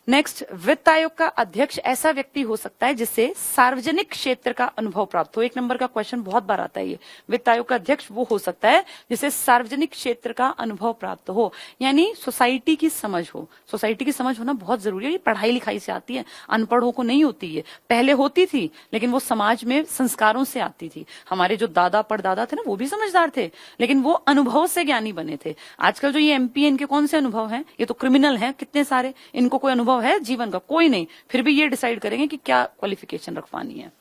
नेक्स्ट, वित्त आयोग का अध्यक्ष ऐसा व्यक्ति हो सकता है जिससे सार्वजनिक क्षेत्र का अनुभव प्राप्त हो। 1 नंबर का क्वेश्चन बहुत बार आता है ये। वित्त आयोग का अध्यक्ष वो हो सकता है जिससे सार्वजनिक क्षेत्र का अनुभव प्राप्त हो, यानी सोसाइटी की समझ हो। सोसाइटी की समझ होना बहुत जरूरी है, ये पढ़ाई लिखाई से आती है, अनपढ़ों को नहीं होती है। पहले होती थी, लेकिन वो समाज में संस्कारों से आती थी। हमारे जो दादा परदादा थे ना, वो भी समझदार थे, लेकिन वो अनुभव से ज्ञानी बने थे। आजकल जो ये एमपी, इनके कौन से अनुभव हैं? ये तो क्रिमिनल हैं कितने सारे, इनको कोई अनुभव है जीवन का? कोई नहीं। फिर भी ये डिसाइड करेंगे कि क्या क्वालिफिकेशन रखवानी है।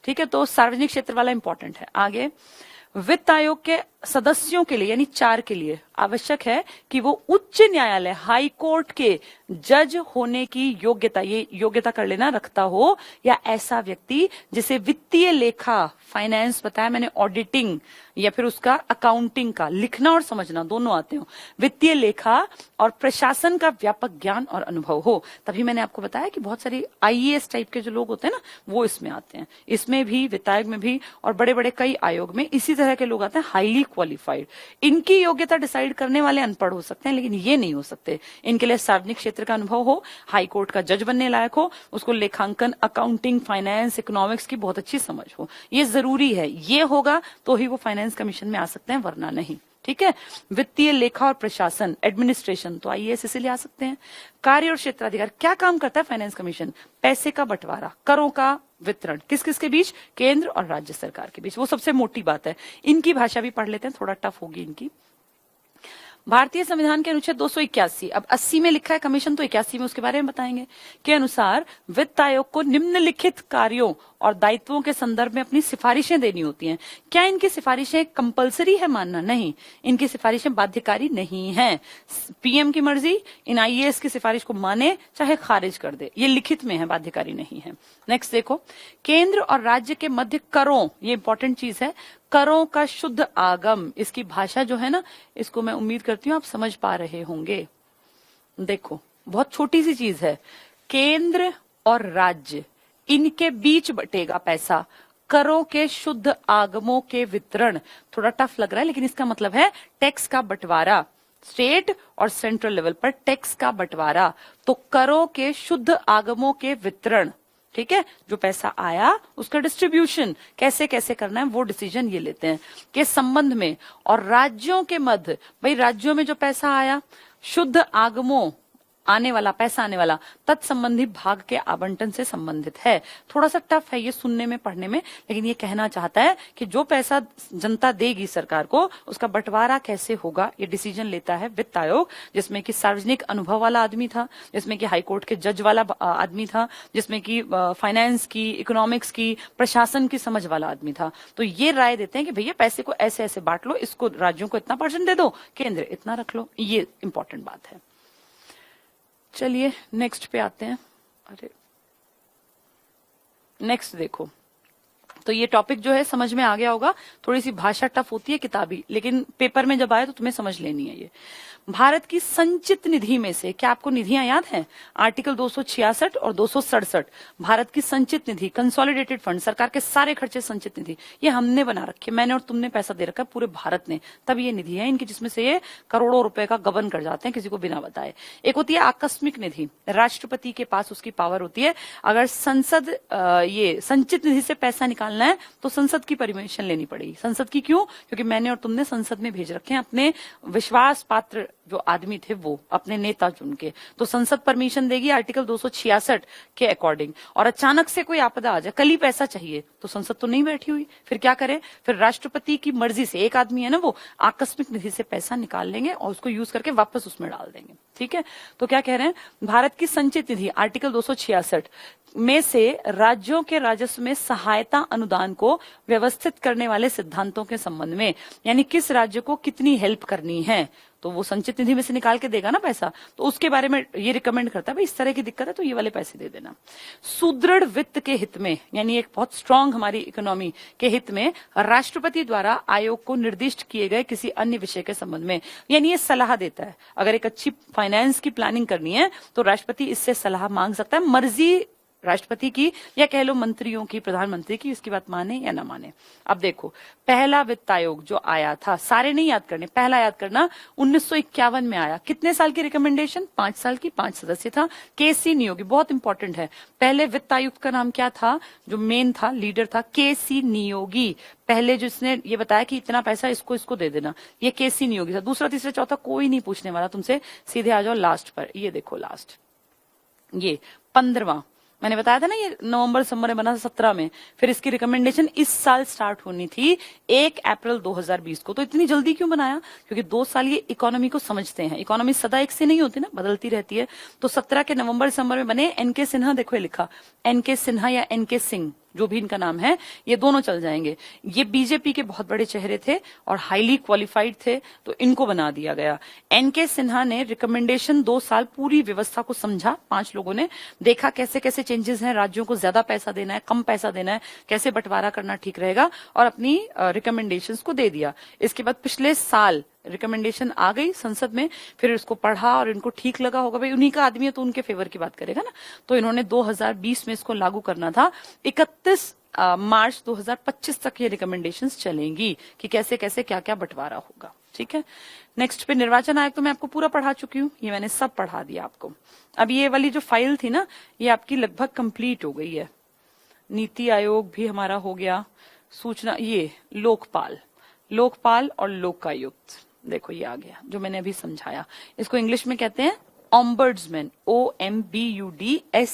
ठीक है, तो सार्वजनिक क्षेत्र वाला इंपॉर्टेंट है। आगे, वित्त आयोग के सदस्यों के लिए यानी 4 के लिए आवश्यक है कि वो उच्च न्यायालय हाई कोर्ट के जज होने की योग्यता, ये योग्यता कर लेना, रखता हो, या ऐसा व्यक्ति जिसे वित्तीय लेखा, फाइनेंस बताया मैंने, ऑडिटिंग या फिर उसका अकाउंटिंग का लिखना और समझना दोनों आते हो, वित्तीय लेखा और प्रशासन का व्यापक ज्ञान और अनुभव हो। तभी मैंने आपको बताया कि बहुत सारी आईएएस टाइप के जो लोग होते हैं ना, वो इसमें आते हैं। इसमें भी, वित्त आयोग में भी, और बड़े बड़े कई आयोग में इसी तरह के लोग आते हैं, हाईली क्वालिफाइड। इनकी योग्यता डिसाइड करने वाले अनपढ़ हो सकते हैं, लेकिन ये नहीं हो सकते। इनके लिए सार्वजनिक क्षेत्र का अनुभव हो, हाई कोर्ट का जज बनने लायक हो, उसको लेखांकन, अकाउंटिंग, फाइनेंस, इकोनॉमिक्स की बहुत अच्छी समझ हो। ये जरूरी है, ये होगा तो ही वो फाइनेंस कमीशन में आ सकते हैं, वरना नहीं। ठीक है, वित्तीय लेखा और प्रशासन, एडमिनिस्ट्रेशन, तो आईएएस इसीलिए आ सकते हैं। कार्य और क्षेत्राधिकार, क्या काम करता है फाइनेंस कमीशन? पैसे का बंटवारा, करों का वितरण, किस किस के बीच? केंद्र और राज्य सरकार के बीच। वो सबसे मोटी बात है। इनकी भाषा भी पढ़ लेते हैं, थोड़ा टफ होगी इनकी। भारतीय संविधान के अनुच्छेद 281, अब 80 में लिखा है कमीशन, तो 81 में उसके बारे में बताएंगे, के अनुसार वित्त आयोग को निम्नलिखित कार्यों और दायित्वों के संदर्भ में अपनी सिफारिशें देनी होती हैं। क्या इनकी सिफारिशें कंपलसरी है मानना? नहीं, इनकी सिफारिशें बाध्यकारी नहीं हैं। पीएम की मर्जी, इन आईएएस की सिफारिश को माने चाहे खारिज कर दे, ये लिखित में है, बाध्यकारी नहीं है। नेक्स्ट देखो, केंद्र और राज्य के मध्य करों, ये इंपॉर्टेंट चीज है, करों का शुद्ध आगम, इसकी भाषा जो है ना, इसको मैं उम्मीद करती हूं आप समझ पा रहे होंगे। देखो, बहुत छोटी सी चीज है, केंद्र और राज्य, इनके बीच बटेगा पैसा। करों के शुद्ध आगमों के वितरण, थोड़ा टफ लग रहा है, लेकिन इसका मतलब है टैक्स का बंटवारा, स्टेट और सेंट्रल लेवल पर टैक्स का बंटवारा। तो करों के शुद्ध आगमों के वितरण, ठीक है, जो पैसा आया उसका डिस्ट्रीब्यूशन कैसे कैसे करना है, वो डिसीजन ये लेते हैं के संबंध में। और राज्यों के मध्य, भाई राज्यों में जो पैसा आया, शुद्ध आगमों, आने वाला पैसा, आने वाला तत्संबंधी भाग के आवंटन से संबंधित है। थोड़ा सा टफ है ये सुनने में, पढ़ने में, लेकिन ये कहना चाहता है कि जो पैसा जनता देगी सरकार को, उसका बंटवारा कैसे होगा, ये डिसीजन लेता है वित्त आयोग, जिसमें कि सार्वजनिक अनुभव वाला आदमी था, जिसमें कि हाईकोर्ट के जज वाला आदमी था, जिसमें कि फाइनेंस की, इकोनॉमिक्स की, प्रशासन की समझ वाला आदमी था। तो ये राय देते हैं कि भैया पैसे को ऐसे ऐसे बांट लो, इसको राज्यों को इतना % दे दो, केंद्र इतना रख लो। ये इंपॉर्टेंट बात है। चलिए नेक्स्ट पे आते हैं। अरे नेक्स्ट देखो, तो ये टॉपिक जो है समझ में आ गया होगा। थोड़ी सी भाषा टफ होती है किताबी, लेकिन पेपर में जब आए तो तुम्हें समझ लेनी है। ये भारत की संचित निधि में से, क्या आपको निधियां याद हैं? आर्टिकल 266 और 267, भारत की संचित निधि, कंसोलिडेटेड फंड, सरकार के सारे खर्चे संचित निधि, ये हमने बना रखी है, मैंने और तुमने पैसा दे रखा है, पूरे भारत ने, तब ये निधि है इनकी, जिसमें से ये करोड़ों रुपए का गबन कर जाते हैं किसी को बिना बताए। एक होती है आकस्मिक निधि, राष्ट्रपति के पास उसकी पावर होती है, अगर संसद ये संचित निधि से पैसा निकालना है तो संसद की परमिशन लेनी पड़ेगी। संसद की क्यों? क्योंकि मैंने और तुमने संसद में भेज रखे हैं अपने विश्वास पात्र जो आदमी थे वो अपने नेता चुन के, तो संसद परमिशन देगी आर्टिकल 266 के अकॉर्डिंग। और अचानक से कोई आपदा आ जाए, कल ही पैसा चाहिए, तो संसद तो नहीं बैठी हुई, फिर क्या करे? फिर राष्ट्रपति की मर्जी से, एक आदमी है ना वो, आकस्मिक निधि से पैसा निकाल लेंगे और उसको यूज करके वापस उसमें डाल देंगे। ठीक है, तो क्या कह रहे हैं, भारत की संचित निधि आर्टिकल 266 में से राज्यों के राजस्व में सहायता अनुदान को व्यवस्थित करने वाले सिद्धांतों के संबंध में, यानी किस राज्य को कितनी हेल्प करनी है, तो वो संचित निधि में से निकाल के देगा ना पैसा, तो उसके बारे में ये रिकमेंड करता है भाई इस तरह की दिक्कत है तो ये वाले पैसे दे देना। सुदृढ़ वित्त के हित में, यानी एक बहुत स्ट्रांग हमारी इकोनॉमी के हित में, राष्ट्रपति द्वारा आयोग को निर्दिष्ट किए गए किसी अन्य विषय के संबंध में, यानी ये सलाह देता है। अगर एक अच्छी फाइनेंस की प्लानिंग करनी है तो राष्ट्रपति इससे सलाह मांग सकता है, मर्जी राष्ट्रपति की या कह लो मंत्रियों की, प्रधानमंत्री की, इसकी बात माने या ना माने। अब देखो, पहला वित्त आयोग जो आया था, सारे नहीं याद करने, पहला याद करना, 1951 में आया। कितने साल की रिकमेंडेशन? 5 साल की, 5 सदस्य था। केसी नियोगी, बहुत इंपॉर्टेंट है। पहले वित्त आयुक्त का नाम क्या था, जो मेन था, लीडर था, केसी नियोगी। पहले जिसने ये बताया कि इतना पैसा इसको इसको दे देना, ये केसी नियोगी था। दूसरा, तीसरा, चौथा कोई नहीं पूछने वाला तुमसे, सीधे आ जाओ लास्ट पर। ये देखो लास्ट, ये 15वां, मैंने बताया था ना, ये नवंबर दिसंबर में बना था 17 में, फिर इसकी रिकमेंडेशन इस साल स्टार्ट होनी थी 1 अप्रैल 2020 को। तो इतनी जल्दी क्यों बनाया? क्योंकि 2 साल ये इकोनॉमी को समझते हैं। इकोनॉमी सदा एक से नहीं होती ना, बदलती रहती है। तो 17 के नवंबर दिसंबर में बने। एनके सिन्हा, देखो ये लिखा, एनके सिन्हा या एनके सिंह, जो भी इनका नाम है, ये दोनों चल जाएंगे। ये बीजेपी के बहुत बड़े चेहरे थे और हाईली क्वालिफाइड थे, तो इनको बना दिया गया। एनके सिन्हा ने रिकमेंडेशन 2 साल पूरी व्यवस्था को समझा, 5 लोगों ने देखा कैसे कैसे चेंजेस हैं, राज्यों को ज्यादा पैसा देना है, कम पैसा देना है, कैसे बंटवारा करना ठीक रहेगा, और अपनी रिकमेंडेशंस को दे दिया। इसके बाद पिछले साल रिकमेंडेशन आ गई संसद में, फिर इसको पढ़ा और इनको ठीक लगा होगा, भाई उन्हीं का आदमी है तो उनके फेवर की बात करेगा ना, तो इन्होंने 2020 में इसको लागू करना था। 31 मार्च 2025 तक ये रिकमेंडेशंस चलेंगी कि कैसे कैसे क्या क्या बंटवारा होगा। ठीक है, नेक्स्ट पे निर्वाचन आयोग तो मैं आपको पूरा पढ़ा चुकी हूँ, ये मैंने सब पढ़ा दिया आपको। अब ये वाली जो फाइल थी ना, ये आपकी लगभग कंप्लीट हो गई है। नीति आयोग भी हमारा हो गया, सूचना, ये लोकपाल और लोकायुक्त, देखो ये आ गया जो मैंने अभी समझाया। इसको इंग्लिश में कहते हैं ऑम्बर्ड्समैन, OMBUDSMAN,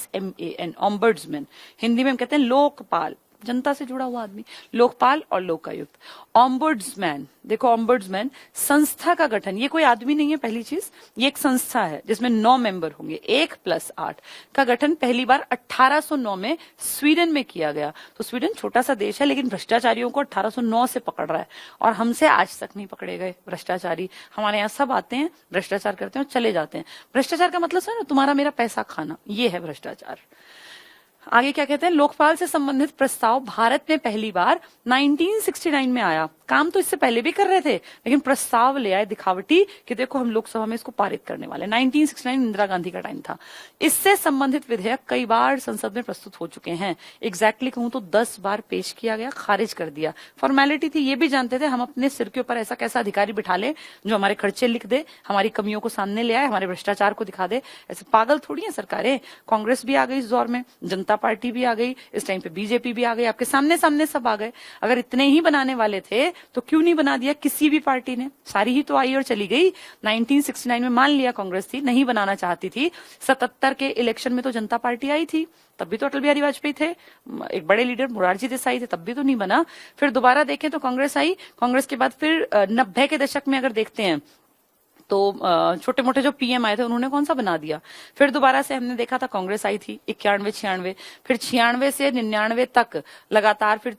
ऑम्बर्ड्समैन। हिंदी में हम कहते हैं लोकपाल, जनता से जुड़ा हुआ आदमी, लोकपाल और लोकायुक्त। ऑम्बर्ड्समैन, देखो ऑम्बर्ड्समैन संस्था का गठन, ये कोई आदमी नहीं है, पहली चीज, ये एक संस्था है जिसमें 9 मेंबर होंगे, 1 + 8 का गठन पहली बार 1809 में स्वीडन में किया गया। तो स्वीडन छोटा सा देश है, लेकिन भ्रष्टाचारियों को 1809 से पकड़ रहा है, और हमसे आज तक नहीं पकड़े गए भ्रष्टाचारी। हमारे यहाँ सब आते हैं, भ्रष्टाचार करते हैं और चले जाते हैं। भ्रष्टाचार का मतलब समझो, तुम्हारा मेरा पैसा खाना, ये है भ्रष्टाचार। आगे क्या कहते हैं, लोकपाल से संबंधित प्रस्ताव भारत में पहली बार 1969 में आया। काम तो इससे पहले भी कर रहे थे, लेकिन प्रस्ताव ले आए दिखावटी कि देखो हम लोकसभा में इसको पारित करने वाले। 1969 इंदिरा गांधी का टाइम था। इससे संबंधित विधेयक कई बार संसद में प्रस्तुत हो चुके हैं। एग्जैक्टली कहूं तो 10 बार पेश किया गया, खारिज कर दिया। फॉर्मेलिटी थी, ये भी जानते थे हम अपने सिर के ऊपर ऐसा कैसा अधिकारी बिठा ले जो हमारे खर्चे लिख दे, हमारी कमियों को सामने ले आए, हमारे भ्रष्टाचार को दिखा दे। ऐसे पागल थोड़ी है सरकारें। कांग्रेस भी आ गई इस दौर में, जनता पार्टी भी आ गई, इस टाइम पे बीजेपी भी आ गई, आपके सामने सामने सब आ गए। अगर इतने ही बनाने वाले थे तो क्यों नहीं बना दिया किसी भी पार्टी ने? सारी ही तो आई और चली गई। 1969 में मान लिया कांग्रेस थी, नहीं बनाना चाहती थी। 77 के इलेक्शन में तो जनता पार्टी आई थी, तब भी तो अटल बिहारी वाजपेयी थे, एक बड़े लीडर मोरारजी देसाई थे, तब भी तो नहीं बना। फिर दोबारा देखें तो कांग्रेस आई, कांग्रेस के बाद फिर 90 के दशक में अगर देखते हैं तो छोटे मोटे जो पीएम आए थे उन्होंने कौन सा बना दिया। फिर दोबारा से हमने देखा था कांग्रेस आई थी 91, 96, फिर 96 से 99 तक लगातार। फिर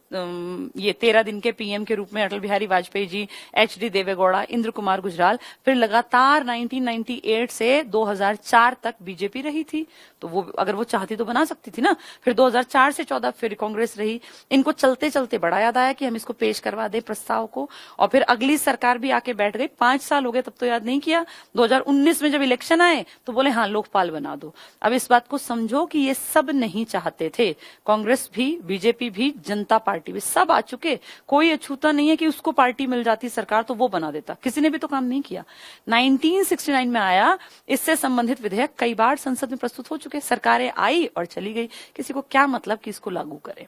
ये 13 दिन के पीएम के रूप में अटल बिहारी वाजपेयी जी, HD देवेगौड़ा, इंद्र कुमार गुजराल। फिर लगातार 1998 से 2004 तक बीजेपी रही थी, तो वो अगर वो चाहती तो बना सकती थी ना। फिर 2004 से 14 फिर कांग्रेस रही। इनको चलते चलते बड़ा याद आया कि हम इसको पेश करवा दें प्रस्ताव को, और फिर अगली सरकार भी आके बैठ गई। 5 साल हो गए तब तो याद नहीं किया। 2019 में जब इलेक्शन आए तो बोले हाँ लोकपाल बना दो। अब इस बात को समझो कि ये सब नहीं चाहते थे, कांग्रेस भी, बीजेपी भी, जनता पार्टी भी, सब आ चुके। कोई अछूता नहीं है कि उसको पार्टी मिल जाती सरकार तो वो बना देता, किसी ने भी तो काम नहीं किया। 1969 में आया, इससे संबंधित विधेयक कई बार संसद में प्रस्तुत हो चुके। सरकारें आई और चली गई, किसी को क्या मतलब कि इसको लागू करे।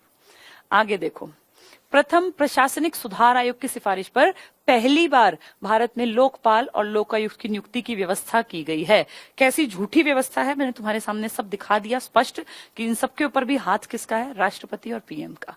आगे देखो, प्रथम प्रशासनिक सुधार आयोग की सिफारिश पर पहली बार भारत में लोकपाल और लोकायुक्त की नियुक्ति की व्यवस्था की गई है। कैसी झूठी व्यवस्था है, मैंने तुम्हारे सामने सब दिखा दिया स्पष्ट कि इन सब के ऊपर भी हाथ किसका है, राष्ट्रपति और पीएम का।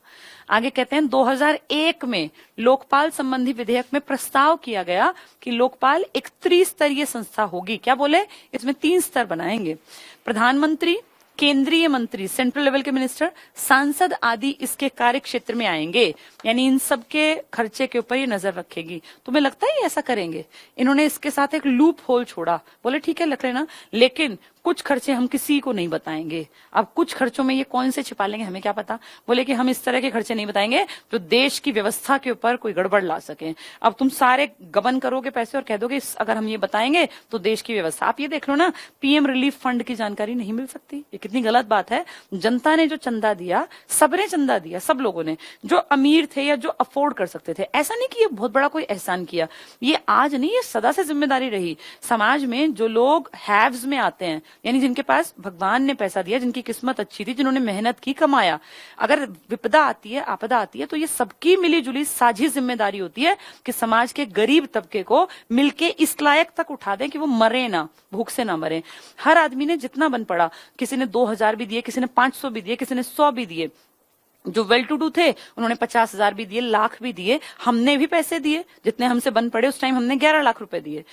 आगे कहते हैं 2001 में लोकपाल संबंधी विधेयक में प्रस्ताव किया गया कि लोकपाल एक त्रिस्तरीय संस्था होगी। क्या बोले, इसमें 3 स्तर बनाएंगे, प्रधानमंत्री, केंद्रीय मंत्री, सेंट्रल लेवल के मिनिस्टर, सांसद आदि इसके कार्य क्षेत्र में आएंगे, यानी इन सब के खर्चे के ऊपर ये नजर रखेगी। तुम्हें लगता है ये ऐसा करेंगे? इन्होंने इसके साथ एक लूप होल छोड़ा, बोले ठीक है रख लेना, लेकिन कुछ खर्चे हम किसी को नहीं बताएंगे। अब कुछ खर्चों में ये कौन से छिपा लेंगे हमें क्या पता, बोले कि हम इस तरह के खर्चे नहीं बताएंगे जो देश की व्यवस्था के ऊपर कोई गड़बड़ ला सके। अब तुम सारे गबन करोगे पैसे और कह दोगे अगर हम ये बताएंगे तो देश की व्यवस्था। आप ये देख लो ना, पीएम रिलीफ फंड की जानकारी नहीं मिल सकती, ये कितनी गलत बात है। जनता ने जो चंदा दिया, सबने चंदा दिया, सब लोगों ने, जो अमीर थे या जो अफोर्ड कर सकते थे। ऐसा नहीं कि ये बहुत बड़ा कोई एहसान किया, ये आज नहीं, ये सदा से जिम्मेदारी रही। समाज में जो लोग हैव्स में आते हैं, यानी जिनके पास भगवान ने पैसा दिया, जिनकी किस्मत अच्छी थी, जिन्होंने मेहनत की, कमाया, अगर विपदा आती है, आपदा आती है, तो ये सबकी मिलीजुली साझी जिम्मेदारी होती है कि समाज के गरीब तबके को मिलके इस लायक तक उठा दें कि वो मरे ना, भूख से ना मरे। हर आदमी ने जितना बन पड़ा, किसी ने 2000 भी दिए, किसी ने 500 भी दिए, किसी ने 100 भी दिए। जो वेल टू डू थे उन्होंने 50,000 भी दिए, लाख भी दिए, हमने भी पैसे दिए, जितने हमसे बन पड़े उस टाइम हमने 11 लाख रुपए दिए।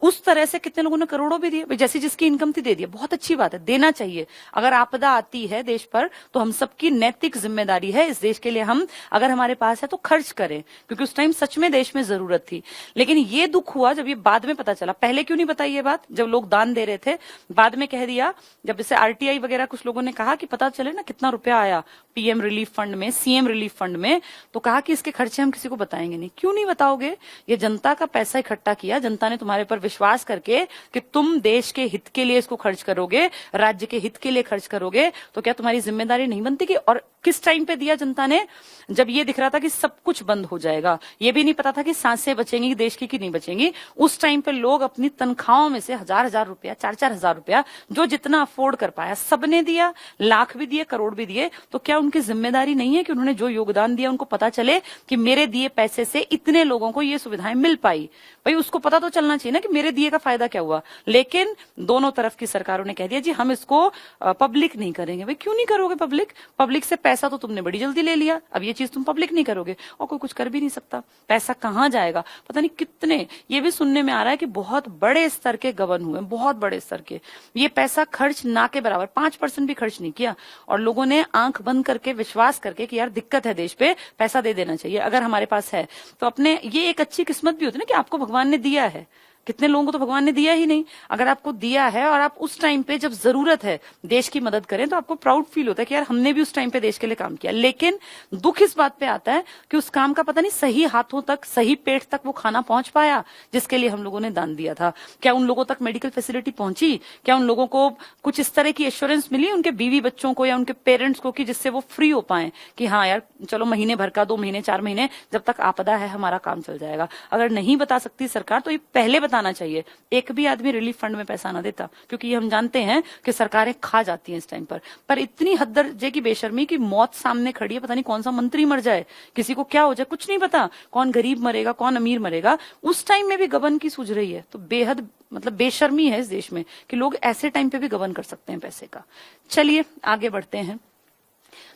उस तरह से कितने लोगों ने करोड़ों भी दिए, जैसी जिसकी इनकम थी दे दिया। बहुत अच्छी बात है, देना चाहिए। अगर आपदा आती है देश पर तो हम सबकी नैतिक जिम्मेदारी है इस देश के लिए, हम अगर हमारे पास है तो खर्च करें, क्योंकि उस टाइम सच में देश में जरूरत थी। लेकिन ये दुख हुआ जब ये बाद में पता चला। पहले क्यों नहीं बताई ये बात, जब लोग दान दे रहे थे, बाद में कह दिया जब जैसे आरटीआई वगैरह कुछ लोगों ने कहा कि पता चले ना कितना रुपया आया पीएम रिलीफ फंड में, सीएम रिलीफ फंड में, तो कहा कि इसके खर्चे हम किसी को बताएंगे नहीं। क्यों नहीं बताओगे? ये जनता का पैसा इकट्ठा किया, जनता ने तुम्हारे पर विश्वास करके कि तुम देश के हित के लिए इसको खर्च करोगे, राज्य के हित के लिए खर्च करोगे, तो क्या तुम्हारी जिम्मेदारी नहीं बनती कि? और किस टाइम पे दिया जनता ने? जब ये दिख रहा था कि सब कुछ बंद हो जाएगा, ये भी नहीं पता था कि सांसें बचेंगी देश की कि नहीं बचेंगी। उस टाइम पे लोग अपनी तनख्वाहों में से 1000-1000 रुपया, 4-4 हजार रुपया, जो जितना अफोर्ड कर पाया सबने दिया, लाख भी दिए, करोड़ भी दिए। तो क्या उनकी जिम्मेदारी नहीं है कि उन्होंने जो योगदान दिया उनको पता चले कि मेरे दिए पैसे से इतने लोगों को ये सुविधाएं मिल पाई? भाई उसको पता तो चलना चाहिए ना कि मेरे दिए का फायदा क्या हुआ। लेकिन दोनों तरफ की सरकारों ने कह दिया जी हम इसको पब्लिक नहीं करेंगे। भाई क्यों नहीं करोगे पब्लिक? पब्लिक से पैसा तो तुमने बड़ी जल्दी ले लिया, अब ये चीज तुम पब्लिक नहीं करोगे और कोई कुछ कर भी नहीं सकता। पैसा कहां जाएगा पता नहीं कितने। ये भी सुनने में आ रहा है कि बहुत बड़े स्तर के गबन हुए, बहुत बड़े स्तर के। ये पैसा खर्च ना के बराबर, 5% भी खर्च नहीं किया, और लोगों ने आंख बंद करके विश्वास करके कि यार दिक्कत है देश पे, पैसा दे देना चाहिए अगर हमारे पास है तो। अपने ये एक अच्छी किस्मत भी होती है ना कि आपको भगवान ने दिया है। कितने लोगों को तो भगवान ने दिया ही नहीं। अगर आपको दिया है और आप उस टाइम पे जब जरूरत है देश की मदद करें तो आपको प्राउड फील होता है कि यार हमने भी उस टाइम पे देश के लिए काम किया। लेकिन दुख इस बात पे आता है कि उस काम का पता नहीं सही हाथों तक, सही पेट तक वो खाना पहुंच पाया जिसके लिए हम लोगों ने दान दिया था। क्या उन लोगों तक मेडिकल फैसिलिटी पहुंची? क्या उन लोगों को कुछ इस तरह की एश्योरेंस मिली उनके बीवी बच्चों को या उनके पेरेंट्स को कि जिससे वो फ्री हो पाए कि हाँ यार चलो महीने भर का, 2 महीने 4 महीने जब तक आपदा है हमारा काम चल जाएगा। अगर नहीं बता सकती सरकार तो ये पहले बताना चाहिए। एक भी आदमी रिलीफ फंड में पैसा ना देता, क्योंकि ये हम जानते हैं कि सरकारें खा जाती हैं इस टाइम पर इतनी हद दर्जे की बेशर्मी की मौत सामने खड़ी है। पता नहीं कौन सा मंत्री मर जाए, किसी को क्या हो जाए, कुछ नहीं पता। कौन गरीब मरेगा, कौन अमीर मरेगा, उस टाइम में भी गबन की सूझ रही है। तो बेहद मतलब बेशर्मी है इस देश में कि लोग ऐसे टाइम पे भी गबन कर सकते हैं पैसे का। चलिए आगे बढ़ते हैं।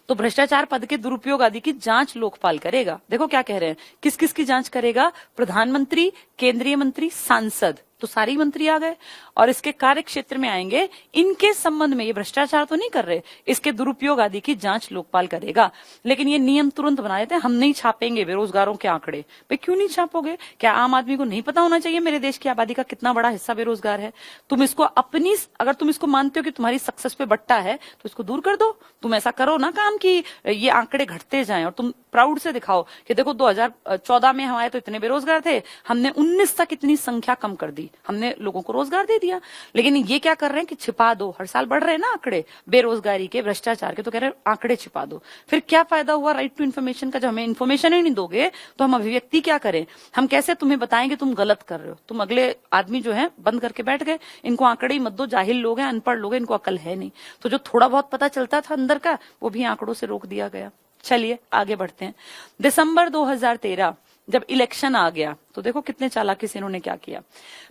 तो भ्रष्टाचार, पद के दुरुपयोग आदि की जांच लोकपाल करेगा। देखो क्या कह रहे हैं, किस किस की जांच करेगा? प्रधानमंत्री, केंद्रीय मंत्री, सांसद, तो सारे मंत्री आ गए और इसके कार्य क्षेत्र में आएंगे। इनके संबंध में, ये भ्रष्टाचार तो नहीं कर रहे, इसके दुरुपयोग आदि की जांच लोकपाल करेगा। लेकिन ये नियम तुरंत बना देते हैं, हम नहीं छापेंगे बेरोजगारों के आंकड़े। भाई क्यों नहीं छापोगे? क्या आम आदमी को नहीं पता होना चाहिए मेरे देश की आबादी का कितना बड़ा हिस्सा बेरोजगार है? तुम इसको अपनी, अगर तुम इसको मानते हो कि तुम्हारी सक्सेस पे बट्टा है तो इसको दूर कर दो। तुम ऐसा करो ना काम कि ये आंकड़े घटते जाएं और तुम प्राउड से दिखाओ कि देखो 2014 में हमारे तो इतने बेरोजगार थे, हमने 19 तक इतनी संख्या कम कर दी, हमने लोगों को रोजगार दे दिया। लेकिन ये क्या कर रहे हैं कि छिपा दो। हर साल बढ़ रहे हैं ना आंकड़े बेरोजगारी के, भ्रष्टाचार के, तो कह रहे हैं आंकड़े छिपा दो। फिर क्या फायदा हुआ राइट टू इन्फॉर्मेशन का? जब हमें इन्फॉर्मेशन ही नहीं दोगे तो हम अभिव्यक्ति क्या करें? हम कैसे तुम्हें बताएंगे तुम गलत कर रहे हो? तुम अगले आदमी जो है बंद करके बैठ गए, इनको आंकड़े ही मत दो, जाहिल लोग हैं, अनपढ़ लोग हैं, इनको अकल है नहीं। तो जो थोड़ा बहुत पता चलता था अंदर का वो भी आंकड़ों से रोक दिया गया। चलिए आगे बढ़ते हैं। दिसंबर 2013 जब इलेक्शन आ गया तो देखो कितने चालाकी से इन्होंने क्या किया।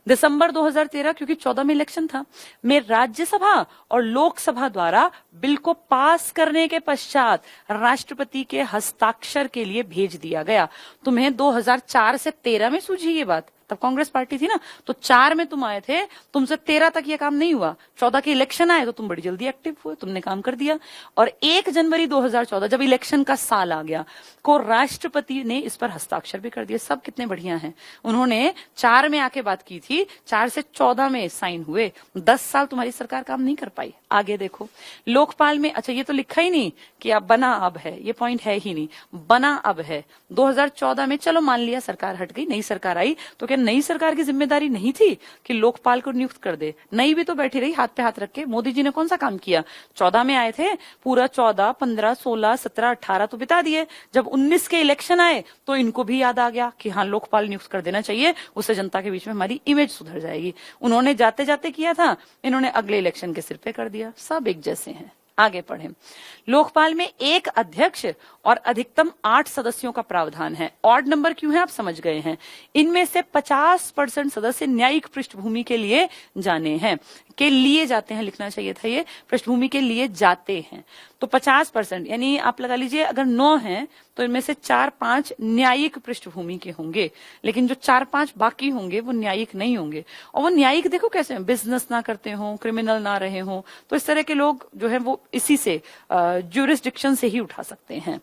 दिसंबर 2013, क्योंकि 14 में इलेक्शन था, में राज्यसभा और लोकसभा द्वारा बिल को पास करने के पश्चात राष्ट्रपति के हस्ताक्षर के लिए भेज दिया गया। तुम्हें 2004 से 13 में सूझी ये बात, तब कांग्रेस पार्टी थी ना, तो 4 में तुम आए थे, तुमसे 13 तक ये काम नहीं हुआ। 14 के इलेक्शन आए तो तुम बड़ी जल्दी एक्टिव हुए, तुमने काम कर दिया। और 1 जनवरी 2014 जब इलेक्शन का साल आ गया को राष्ट्रपति ने इस पर हस्ताक्षर भी कर दिए। सब कितने बढ़िया हैं। उन्होंने 4 में आके बात की थी, 4 से 14 में साइन हुए। 10 साल तुम्हारी सरकार काम नहीं कर पाई। आगे देखो लोकपाल में, अच्छा ये तो लिखा ही नहीं कि अब बना अब है, ये पॉइंट है ही नहीं, बना अब है। 2014 में चलो मान लिया सरकार हट गई, नई सरकार आई, तो क्या नई सरकार की जिम्मेदारी नहीं थी कि लोकपाल को नियुक्त कर दे? नई भी तो बैठी रही हाथ पे हाथ रख के। मोदी जी ने कौन सा काम किया? 14 में आए थे, पूरा 14, 15, 16, 17, 18 तो बिता दिए। जब 19 के इलेक्शन आए तो इनको भी याद आ गया कि हाँ लोकपाल नियुक्त कर देना चाहिए, उससे जनता के बीच में हमारी इमेज सुधर जाएगी। उन्होंने जाते जाते किया था, इन्होंने अगले इलेक्शन के सिर पे कर दिया। सब एक जैसे हैं। आगे पढ़ें। लोकपाल में 1 अध्यक्ष और अधिकतम 8 सदस्यों का प्रावधान है। ऑड नंबर क्यों है आप समझ गए हैं। इनमें से 50% सदस्य न्यायिक पृष्ठभूमि के लिए जाने हैं, के लिए जाते हैं लिखना चाहिए था, ये पृष्ठभूमि के लिए जाते हैं। तो 50% यानी आप लगा लीजिए अगर 9 हैं तो इनमें से 4-5 न्यायिक पृष्ठभूमि के होंगे, लेकिन जो 4-5 बाकी होंगे वो न्यायिक नहीं होंगे। और वो न्यायिक देखो कैसे हैं, बिजनेस ना करते हो, क्रिमिनल ना रहे हो, तो इस तरह के लोग जो है वो इसी से ज्यूरिसडिक्शन से ही उठा सकते हैं।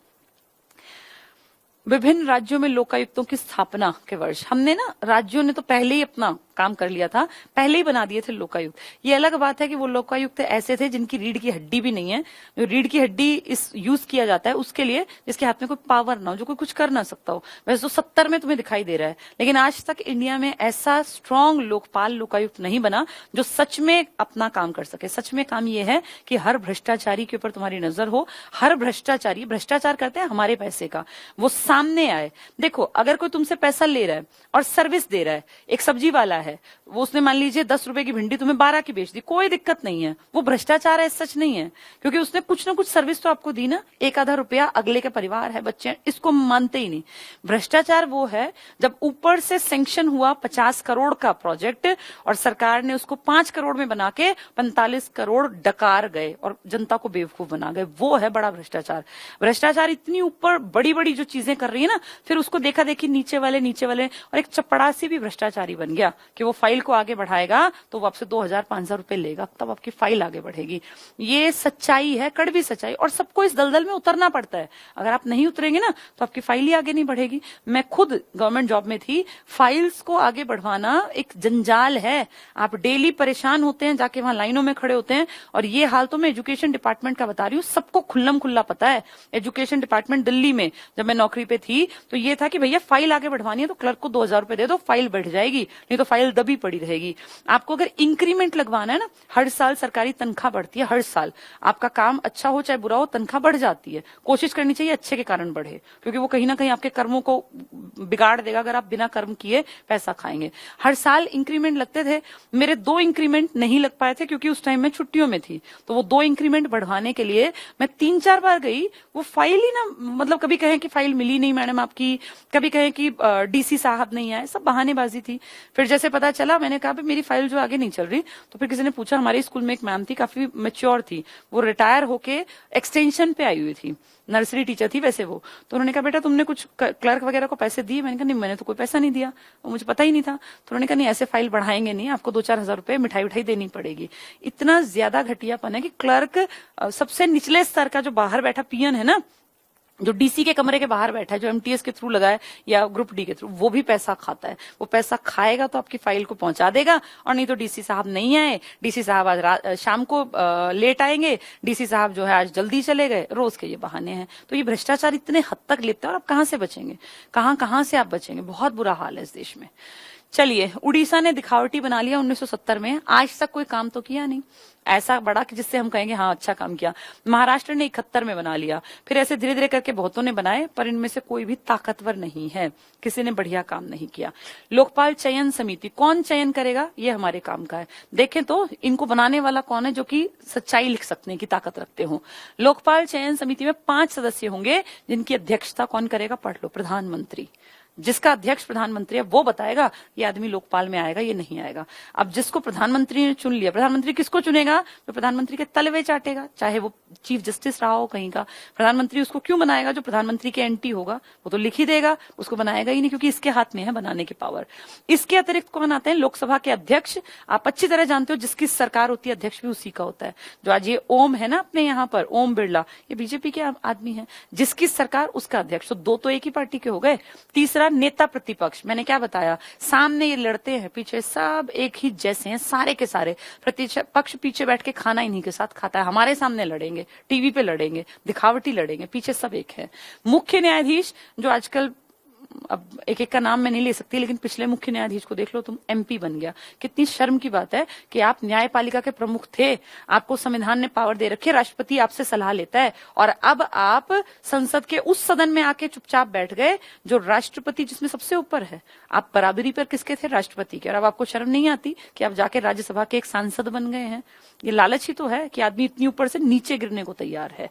विभिन्न राज्यों में लोकायुक्तों की स्थापना के वर्ष, हमने ना राज्यों ने तो पहले ही अपना काम कर लिया था, पहले ही बना दिए थे लोकायुक्त। ये अलग बात है कि वो लोकायुक्त ऐसे थे जिनकी रीढ़ की हड्डी भी नहीं है। जो रीढ़ की हड्डी इस यूज किया जाता है उसके लिए जिसके हाथ में कोई पावर ना हो, जो कोई कुछ कर ना सकता हो। वैसे तो 70 में तुम्हें दिखाई दे रहा है, लेकिन आज तक इंडिया में ऐसा स्ट्रांग लोकपाल लोकायुक्त नहीं बना जो सच में अपना काम कर सके। सच में काम ये है कि हर भ्रष्टाचारी के ऊपर तुम्हारी नजर हो, हर भ्रष्टाचारी भ्रष्टाचार करते हैं हमारे पैसे का, वो सामने आए। देखो अगर कोई तुमसे पैसा ले रहा है और सर्विस दे रहा है, एक सब्जी वाला है, वो उसने मान लीजिए 10 रुपए की भिंडी तुम्हें 12 की बेच दी, कोई दिक्कत नहीं है, वो भ्रष्टाचार है सच नहीं है, क्योंकि उसने कुछ ना कुछ सर्विस तो आपको दी ना। 1-आधा रुपया अगले के परिवार है, बच्चे हैं, इसको मानते ही नहीं। भ्रष्टाचार वो है जब ऊपर से सैंक्शन हुआ 50 करोड़ का प्रोजेक्ट और सरकार ने उसको 5 करोड़ में बना के 45 करोड़ डकार गए और जनता को बेवकूफ बना गए, वो है बड़ा भ्रष्टाचार। भ्रष्टाचार इतनी ऊपर बड़ी बड़ी जो चीजें कर रही है ना, फिर उसको देखा देखी नीचे वाले और एक चपड़ासी भी भ्रष्टाचारी बन गया कि वो फाइल को आगे बढ़ाएगा तो वो आपसे 2000-5000 रुपए लेगा, तब आपकी फाइल आगे बढ़ेगी। ये सच्चाई है, कड़वी सच्चाई, और सबको इस दलदल में उतरना पड़ता है। अगर आप नहीं उतरेंगे ना तो आपकी फाइल ही आगे नहीं बढ़ेगी। मैं खुद गवर्नमेंट जॉब में थी, फाइल्स को आगे बढ़वाना एक जंजाल है। आप डेली परेशान होते हैं, जाके वहां लाइनों में खड़े होते हैं। और ये हाल तो मैं एजुकेशन डिपार्टमेंट का बता रही हूँ, सबको खुल्लम खुल्ला पता है। एजुकेशन डिपार्टमेंट दिल्ली में जब मैं नौकरी पे थी तो ये था कि भैया फाइल आगे बढ़वानी है तो क्लर्क को 2000 रुपए दे दो, फाइल बढ़ जाएगी, नहीं तो फाइल दबी पड़ी रहेगी। आपको अगर इंक्रीमेंट लगवाना है ना, हर साल सरकारी तनख्वाह बढ़ती है, हर साल आपका काम अच्छा हो चाहे बुरा हो, तनख्वाह बढ़ जाती है। कोशिश करनी चाहिए अच्छे के कारण बढ़े, क्योंकि वो कहीं ना कहीं आपके कर्मों को बिगाड़ देगा अगर आप बिना कर्म किए पैसा खाएंगे। हर साल इंक्रीमेंट लगते थे, मेरे 2 इंक्रीमेंट नहीं लग पाए थे क्योंकि उस टाइम में छुट्टियों में थी। तो वो 2 इंक्रीमेंट बढ़वाने के लिए मैं 3-4 बार गई, वो फाइल ही ना, मतलब कभी कहें कि फाइल मिली नहीं मैडम आपकी, कभी कहें कि डीसी साहब नहीं आए, सब बहानेबाजी थी। फिर जैसे पता चला, मैंने कहा मेरी फाइल जो आगे नहीं चल रही, तो फिर किसी ने पूछा, हमारे स्कूल में एक मैम थी, काफी मैच्योर थी, वो रिटायर होके एक्सटेंशन पे आई हुई थी, नर्सरी टीचर थी वैसे वो। तो उन्होंने कहा बेटा तुमने कुछ क्लर्क वगैरह को पैसे दिए? मैंने कहा नहीं, मैंने तो कोई पैसा नहीं दिया, और मुझे पता ही नहीं था। तो उन्होंने कहा नहीं, ऐसे फाइल बढ़ाएंगे नहीं, आपको 2-4 हजार रुपए मिठाई उठाई देनी पड़ेगी। इतना ज्यादा घटियापन है कि क्लर्क सबसे निचले स्तर का जो बाहर बैठा पियन है ना, जो डीसी के कमरे के बाहर बैठा है, जो एमटीएस के थ्रू लगाए या ग्रुप डी के थ्रू, वो भी पैसा खाता है। वो पैसा खाएगा तो आपकी फाइल को पहुंचा देगा, और नहीं तो डीसी साहब नहीं आए, डीसी साहब आज शाम को लेट आएंगे, डीसी साहब जो है आज जल्दी चले गए, रोज के ये बहाने हैं। तो ये भ्रष्टाचार इतने हद तक लिपता है और आप कहां से बचेंगे, कहां से आप बचेंगे? बहुत बुरा हाल है इस देश में। चलिए, उड़ीसा ने दिखावटी बना लिया 1970 में, आज तक कोई काम तो किया नहीं ऐसा बड़ा कि जिससे हम कहेंगे हाँ अच्छा काम किया। महाराष्ट्र ने 71 में बना लिया, फिर ऐसे धीरे धीरे करके बहुतों ने बनाए, पर इनमें से कोई भी ताकतवर नहीं है, किसी ने बढ़िया काम नहीं किया। लोकपाल चयन समिति, कौन चयन करेगा, ये हमारे काम का है। देखें तो इनको बनाने वाला कौन है, जो कि सच्चाई लिख सकने की ताकत रखते हो। लोकपाल चयन समिति में 5 सदस्य होंगे, जिनकी अध्यक्षता कौन करेगा, पढ़ लो, प्रधानमंत्री। जिसका अध्यक्ष प्रधानमंत्री है वो बताएगा ये आदमी लोकपाल में आएगा, ये नहीं आएगा। अब जिसको प्रधानमंत्री ने चुन लिया, प्रधानमंत्री किसको चुनेगा, तो प्रधानमंत्री के तलवे चाटेगा, चाहे वो चीफ जस्टिस रहा हो कहीं का। प्रधानमंत्री उसको क्यों बनाएगा, जो प्रधानमंत्री के एंटी होगा वो तो लिख ही देगा, उसको बनाएगा ही नहीं, क्योंकि इसके हाथ में है बनाने की पावर। इसके अतिरिक्त कौन आते हैं, लोकसभा के अध्यक्ष। आप अच्छी तरह जानते हो जिसकी सरकार होती है अध्यक्ष भी उसी का होता है। जो आज ये ओम है ना अपने यहाँ पर, ओम बिरला, ये बीजेपी के आदमी है, जिसकी सरकार उसका अध्यक्ष। तो 2 तो एक ही पार्टी के हो गए। तीसरा नेता प्रतिपक्ष, मैंने क्या बताया, सामने ये लड़ते हैं, पीछे सब एक ही जैसे हैं, सारे के सारे। प्रतिपक्ष पीछे बैठ के खाना इन्हीं के साथ खाता है, हमारे सामने लड़ेंगे, टीवी पे लड़ेंगे, दिखावटी लड़ेंगे, पीछे सब एक है। मुख्य न्यायाधीश, जो आजकल अब एक एक का नाम मैं नहीं ले सकती, लेकिन पिछले मुख्य न्यायाधीश को देख लो तुम, एमपी बन गया। कितनी शर्म की बात है कि आप न्यायपालिका के प्रमुख थे, आपको संविधान ने पावर दे रखी है, राष्ट्रपति आपसे सलाह लेता है, और अब आप संसद के उस सदन में आके चुपचाप बैठ गए जो राष्ट्रपति जिसमें सबसे ऊपर है। आप बराबरी पर किसके थे, राष्ट्रपति के। और अब आपको शर्म नहीं आती कि आप जाके राज्यसभा के एक सांसद बन गए हैं। ये लालच ही तो है कि आदमी इतनी ऊपर से नीचे गिरने को तैयार है।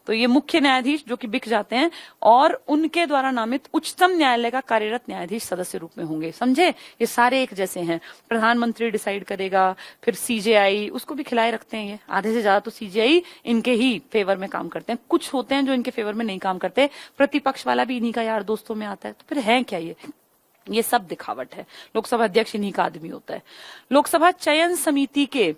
तो ये मुख्य न्यायाधीश जो कि बिक जाते हैं, और उनके द्वारा नामित उच्चतम न्यायालय का कार्यरत न्यायाधीश सदस्य रूप में होंगे। समझे, ये सारे एक जैसे हैं। प्रधानमंत्री डिसाइड करेगा, फिर सीजेआई, उसको भी खिलाए रखते हैं ये, आधे से ज्यादा तो सीजेआई इनके ही फेवर में काम करते हैं। कुछ होते हैं जो इनके फेवर में नहीं काम करते, प्रतिपक्ष वाला भी इन्हीं का यार दोस्तों में आता है। तो फिर है क्या ये सब दिखावट है। लोकसभा अध्यक्ष इन्हीं का आदमी होता है। लोकसभा चयन समिति के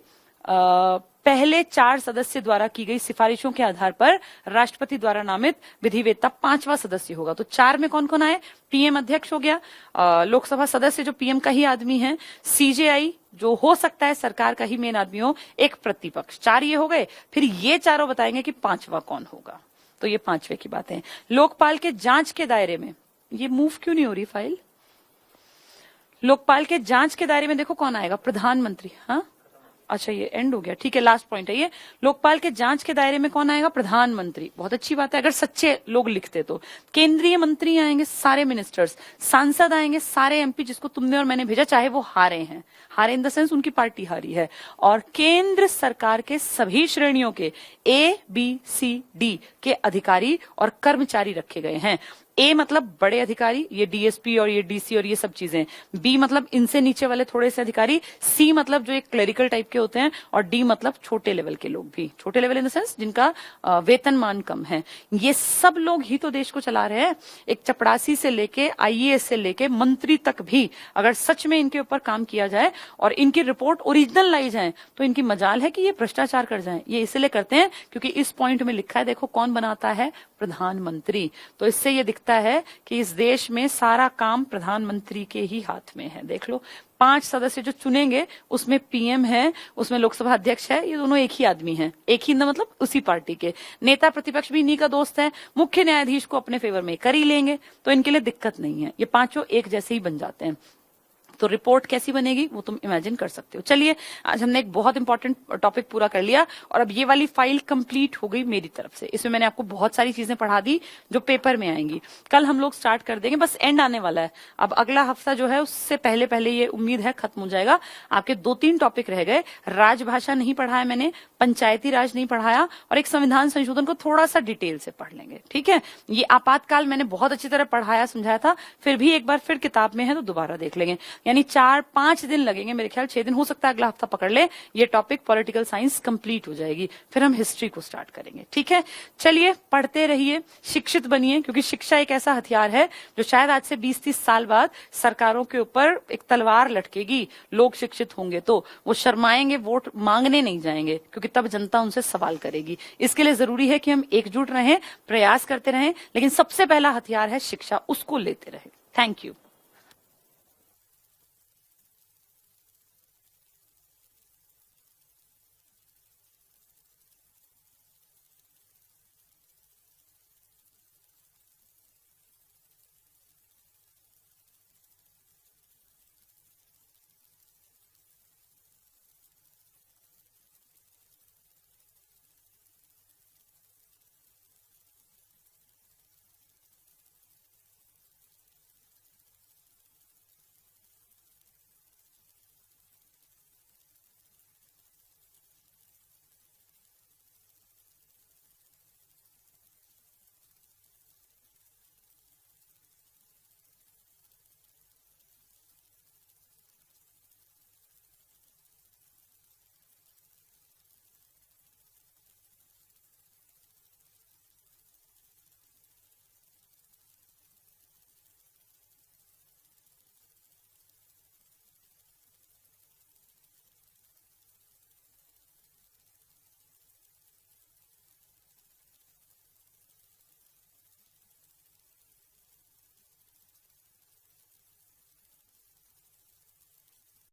पहले 4 सदस्य द्वारा की गई सिफारिशों के आधार पर राष्ट्रपति द्वारा नामित विधिवेत्ता 5वां सदस्य होगा। तो 4 में कौन कौन आए, पीएम अध्यक्ष हो गया, लोकसभा सदस्य जो पीएम का ही आदमी है, सीजेआई जो हो सकता है सरकार का ही मेन आदमी हो, एक प्रतिपक्ष। 4 ये हो गए। फिर ये चारों बताएंगे कि 5वां कौन होगा। तो ये 5वें की बात है। लोकपाल के जांच के दायरे में, ये मूव क्यों नहीं हो रही फाइल, लोकपाल के जांच के दायरे में देखो कौन आएगा, प्रधानमंत्री। हाँ अच्छा, ये एंड हो गया, ठीक है, लास्ट पॉइंट है ये। लोकपाल के जांच के दायरे में कौन आएगा, प्रधानमंत्री। बहुत अच्छी बात है, अगर सच्चे लोग लिखते तो। केंद्रीय मंत्री आएंगे, सारे मिनिस्टर्स। सांसद आएंगे, सारे एमपी जिसको तुमने और मैंने भेजा, चाहे वो हारे हैं, हारे इन द सेंस उनकी पार्टी हारी है। और केंद्र सरकार के सभी श्रेणियों के ABCD के अधिकारी और कर्मचारी रखे गए हैं। ए मतलब बड़े अधिकारी, ये डीएसपी और ये डीसी और ये सब चीजें। बी मतलब इनसे नीचे वाले थोड़े से अधिकारी। सी मतलब जो एक क्लरिकल टाइप के होते हैं। और डी मतलब छोटे लेवल के लोग भी, छोटे लेवल इन द सेंस जिनका वेतनमान कम है। ये सब लोग ही तो देश को चला रहे हैं। एक चपड़ासी से लेके IAS से लेके मंत्री तक भी अगर सच में इनके ऊपर काम किया जाए और इनकी रिपोर्ट ओरिजिनल लाई जाए तो इनकी मजाल है कि ये भ्रष्टाचार कर जाए। ये इसलिए करते हैं क्योंकि इस पॉइंट में लिखा है, देखो कौन बनाता है, प्रधानमंत्री। तो इससे ये दिखता है कि इस देश में सारा काम प्रधानमंत्री के ही हाथ में है। देख लो, 5 सदस्य जो चुनेंगे उसमें पीएम है, उसमें लोकसभा अध्यक्ष है, ये दोनों एक ही आदमी हैं, एक ही मतलब उसी पार्टी के। नेता प्रतिपक्ष भी इन्हीं का दोस्त है। मुख्य न्यायाधीश को अपने फेवर में कर ही लेंगे, तो इनके लिए दिक्कत नहीं है। ये 5 एक जैसे ही बन जाते हैं। तो रिपोर्ट कैसी बनेगी वो तुम इमेजिन कर सकते हो। चलिए, आज हमने एक बहुत इंपॉर्टेंट टॉपिक पूरा कर लिया और अब ये वाली फाइल कंप्लीट हो गई मेरी तरफ से। इसमें मैंने आपको बहुत सारी चीजें पढ़ा दी जो पेपर में आएंगी। कल हम लोग स्टार्ट कर देंगे, बस एंड आने वाला है। अब अगला हफ्ता जो है उससे पहले पहले ये उम्मीद है खत्म हो जाएगा। आपके 2-3 टॉपिक रह गए। राजभाषा नहीं पढ़ाया मैंने, पंचायती राज नहीं पढ़ाया, और एक संविधान संशोधन को थोड़ा सा डिटेल से पढ़ लेंगे, ठीक है। ये आपातकाल मैंने बहुत अच्छी तरह पढ़ाया समझाया था, फिर भी एक बार फिर किताब में है तो दोबारा देख लेंगे। यानी 4-5 दिन लगेंगे, मेरे ख्याल 6 दिन हो सकता है, अगला हफ्ता पकड़ ले, ये टॉपिक पॉलिटिकल साइंस कंप्लीट हो जाएगी। फिर हम हिस्ट्री को स्टार्ट करेंगे, ठीक है। चलिए, पढ़ते रहिए, शिक्षित बनिए, क्योंकि शिक्षा एक ऐसा हथियार है जो शायद आज से 20-30 साल बाद सरकारों के ऊपर एक तलवार लटकेगी। लोग शिक्षित होंगे तो वो शर्माएंगे, वोट मांगने नहीं जाएंगे, क्योंकि तब जनता उनसे सवाल करेगी। इसके लिए जरूरी है कि हम एकजुट रहें, प्रयास करते रहें, लेकिन सबसे पहला हथियार है शिक्षा, उसको लेते रहें। Thank you.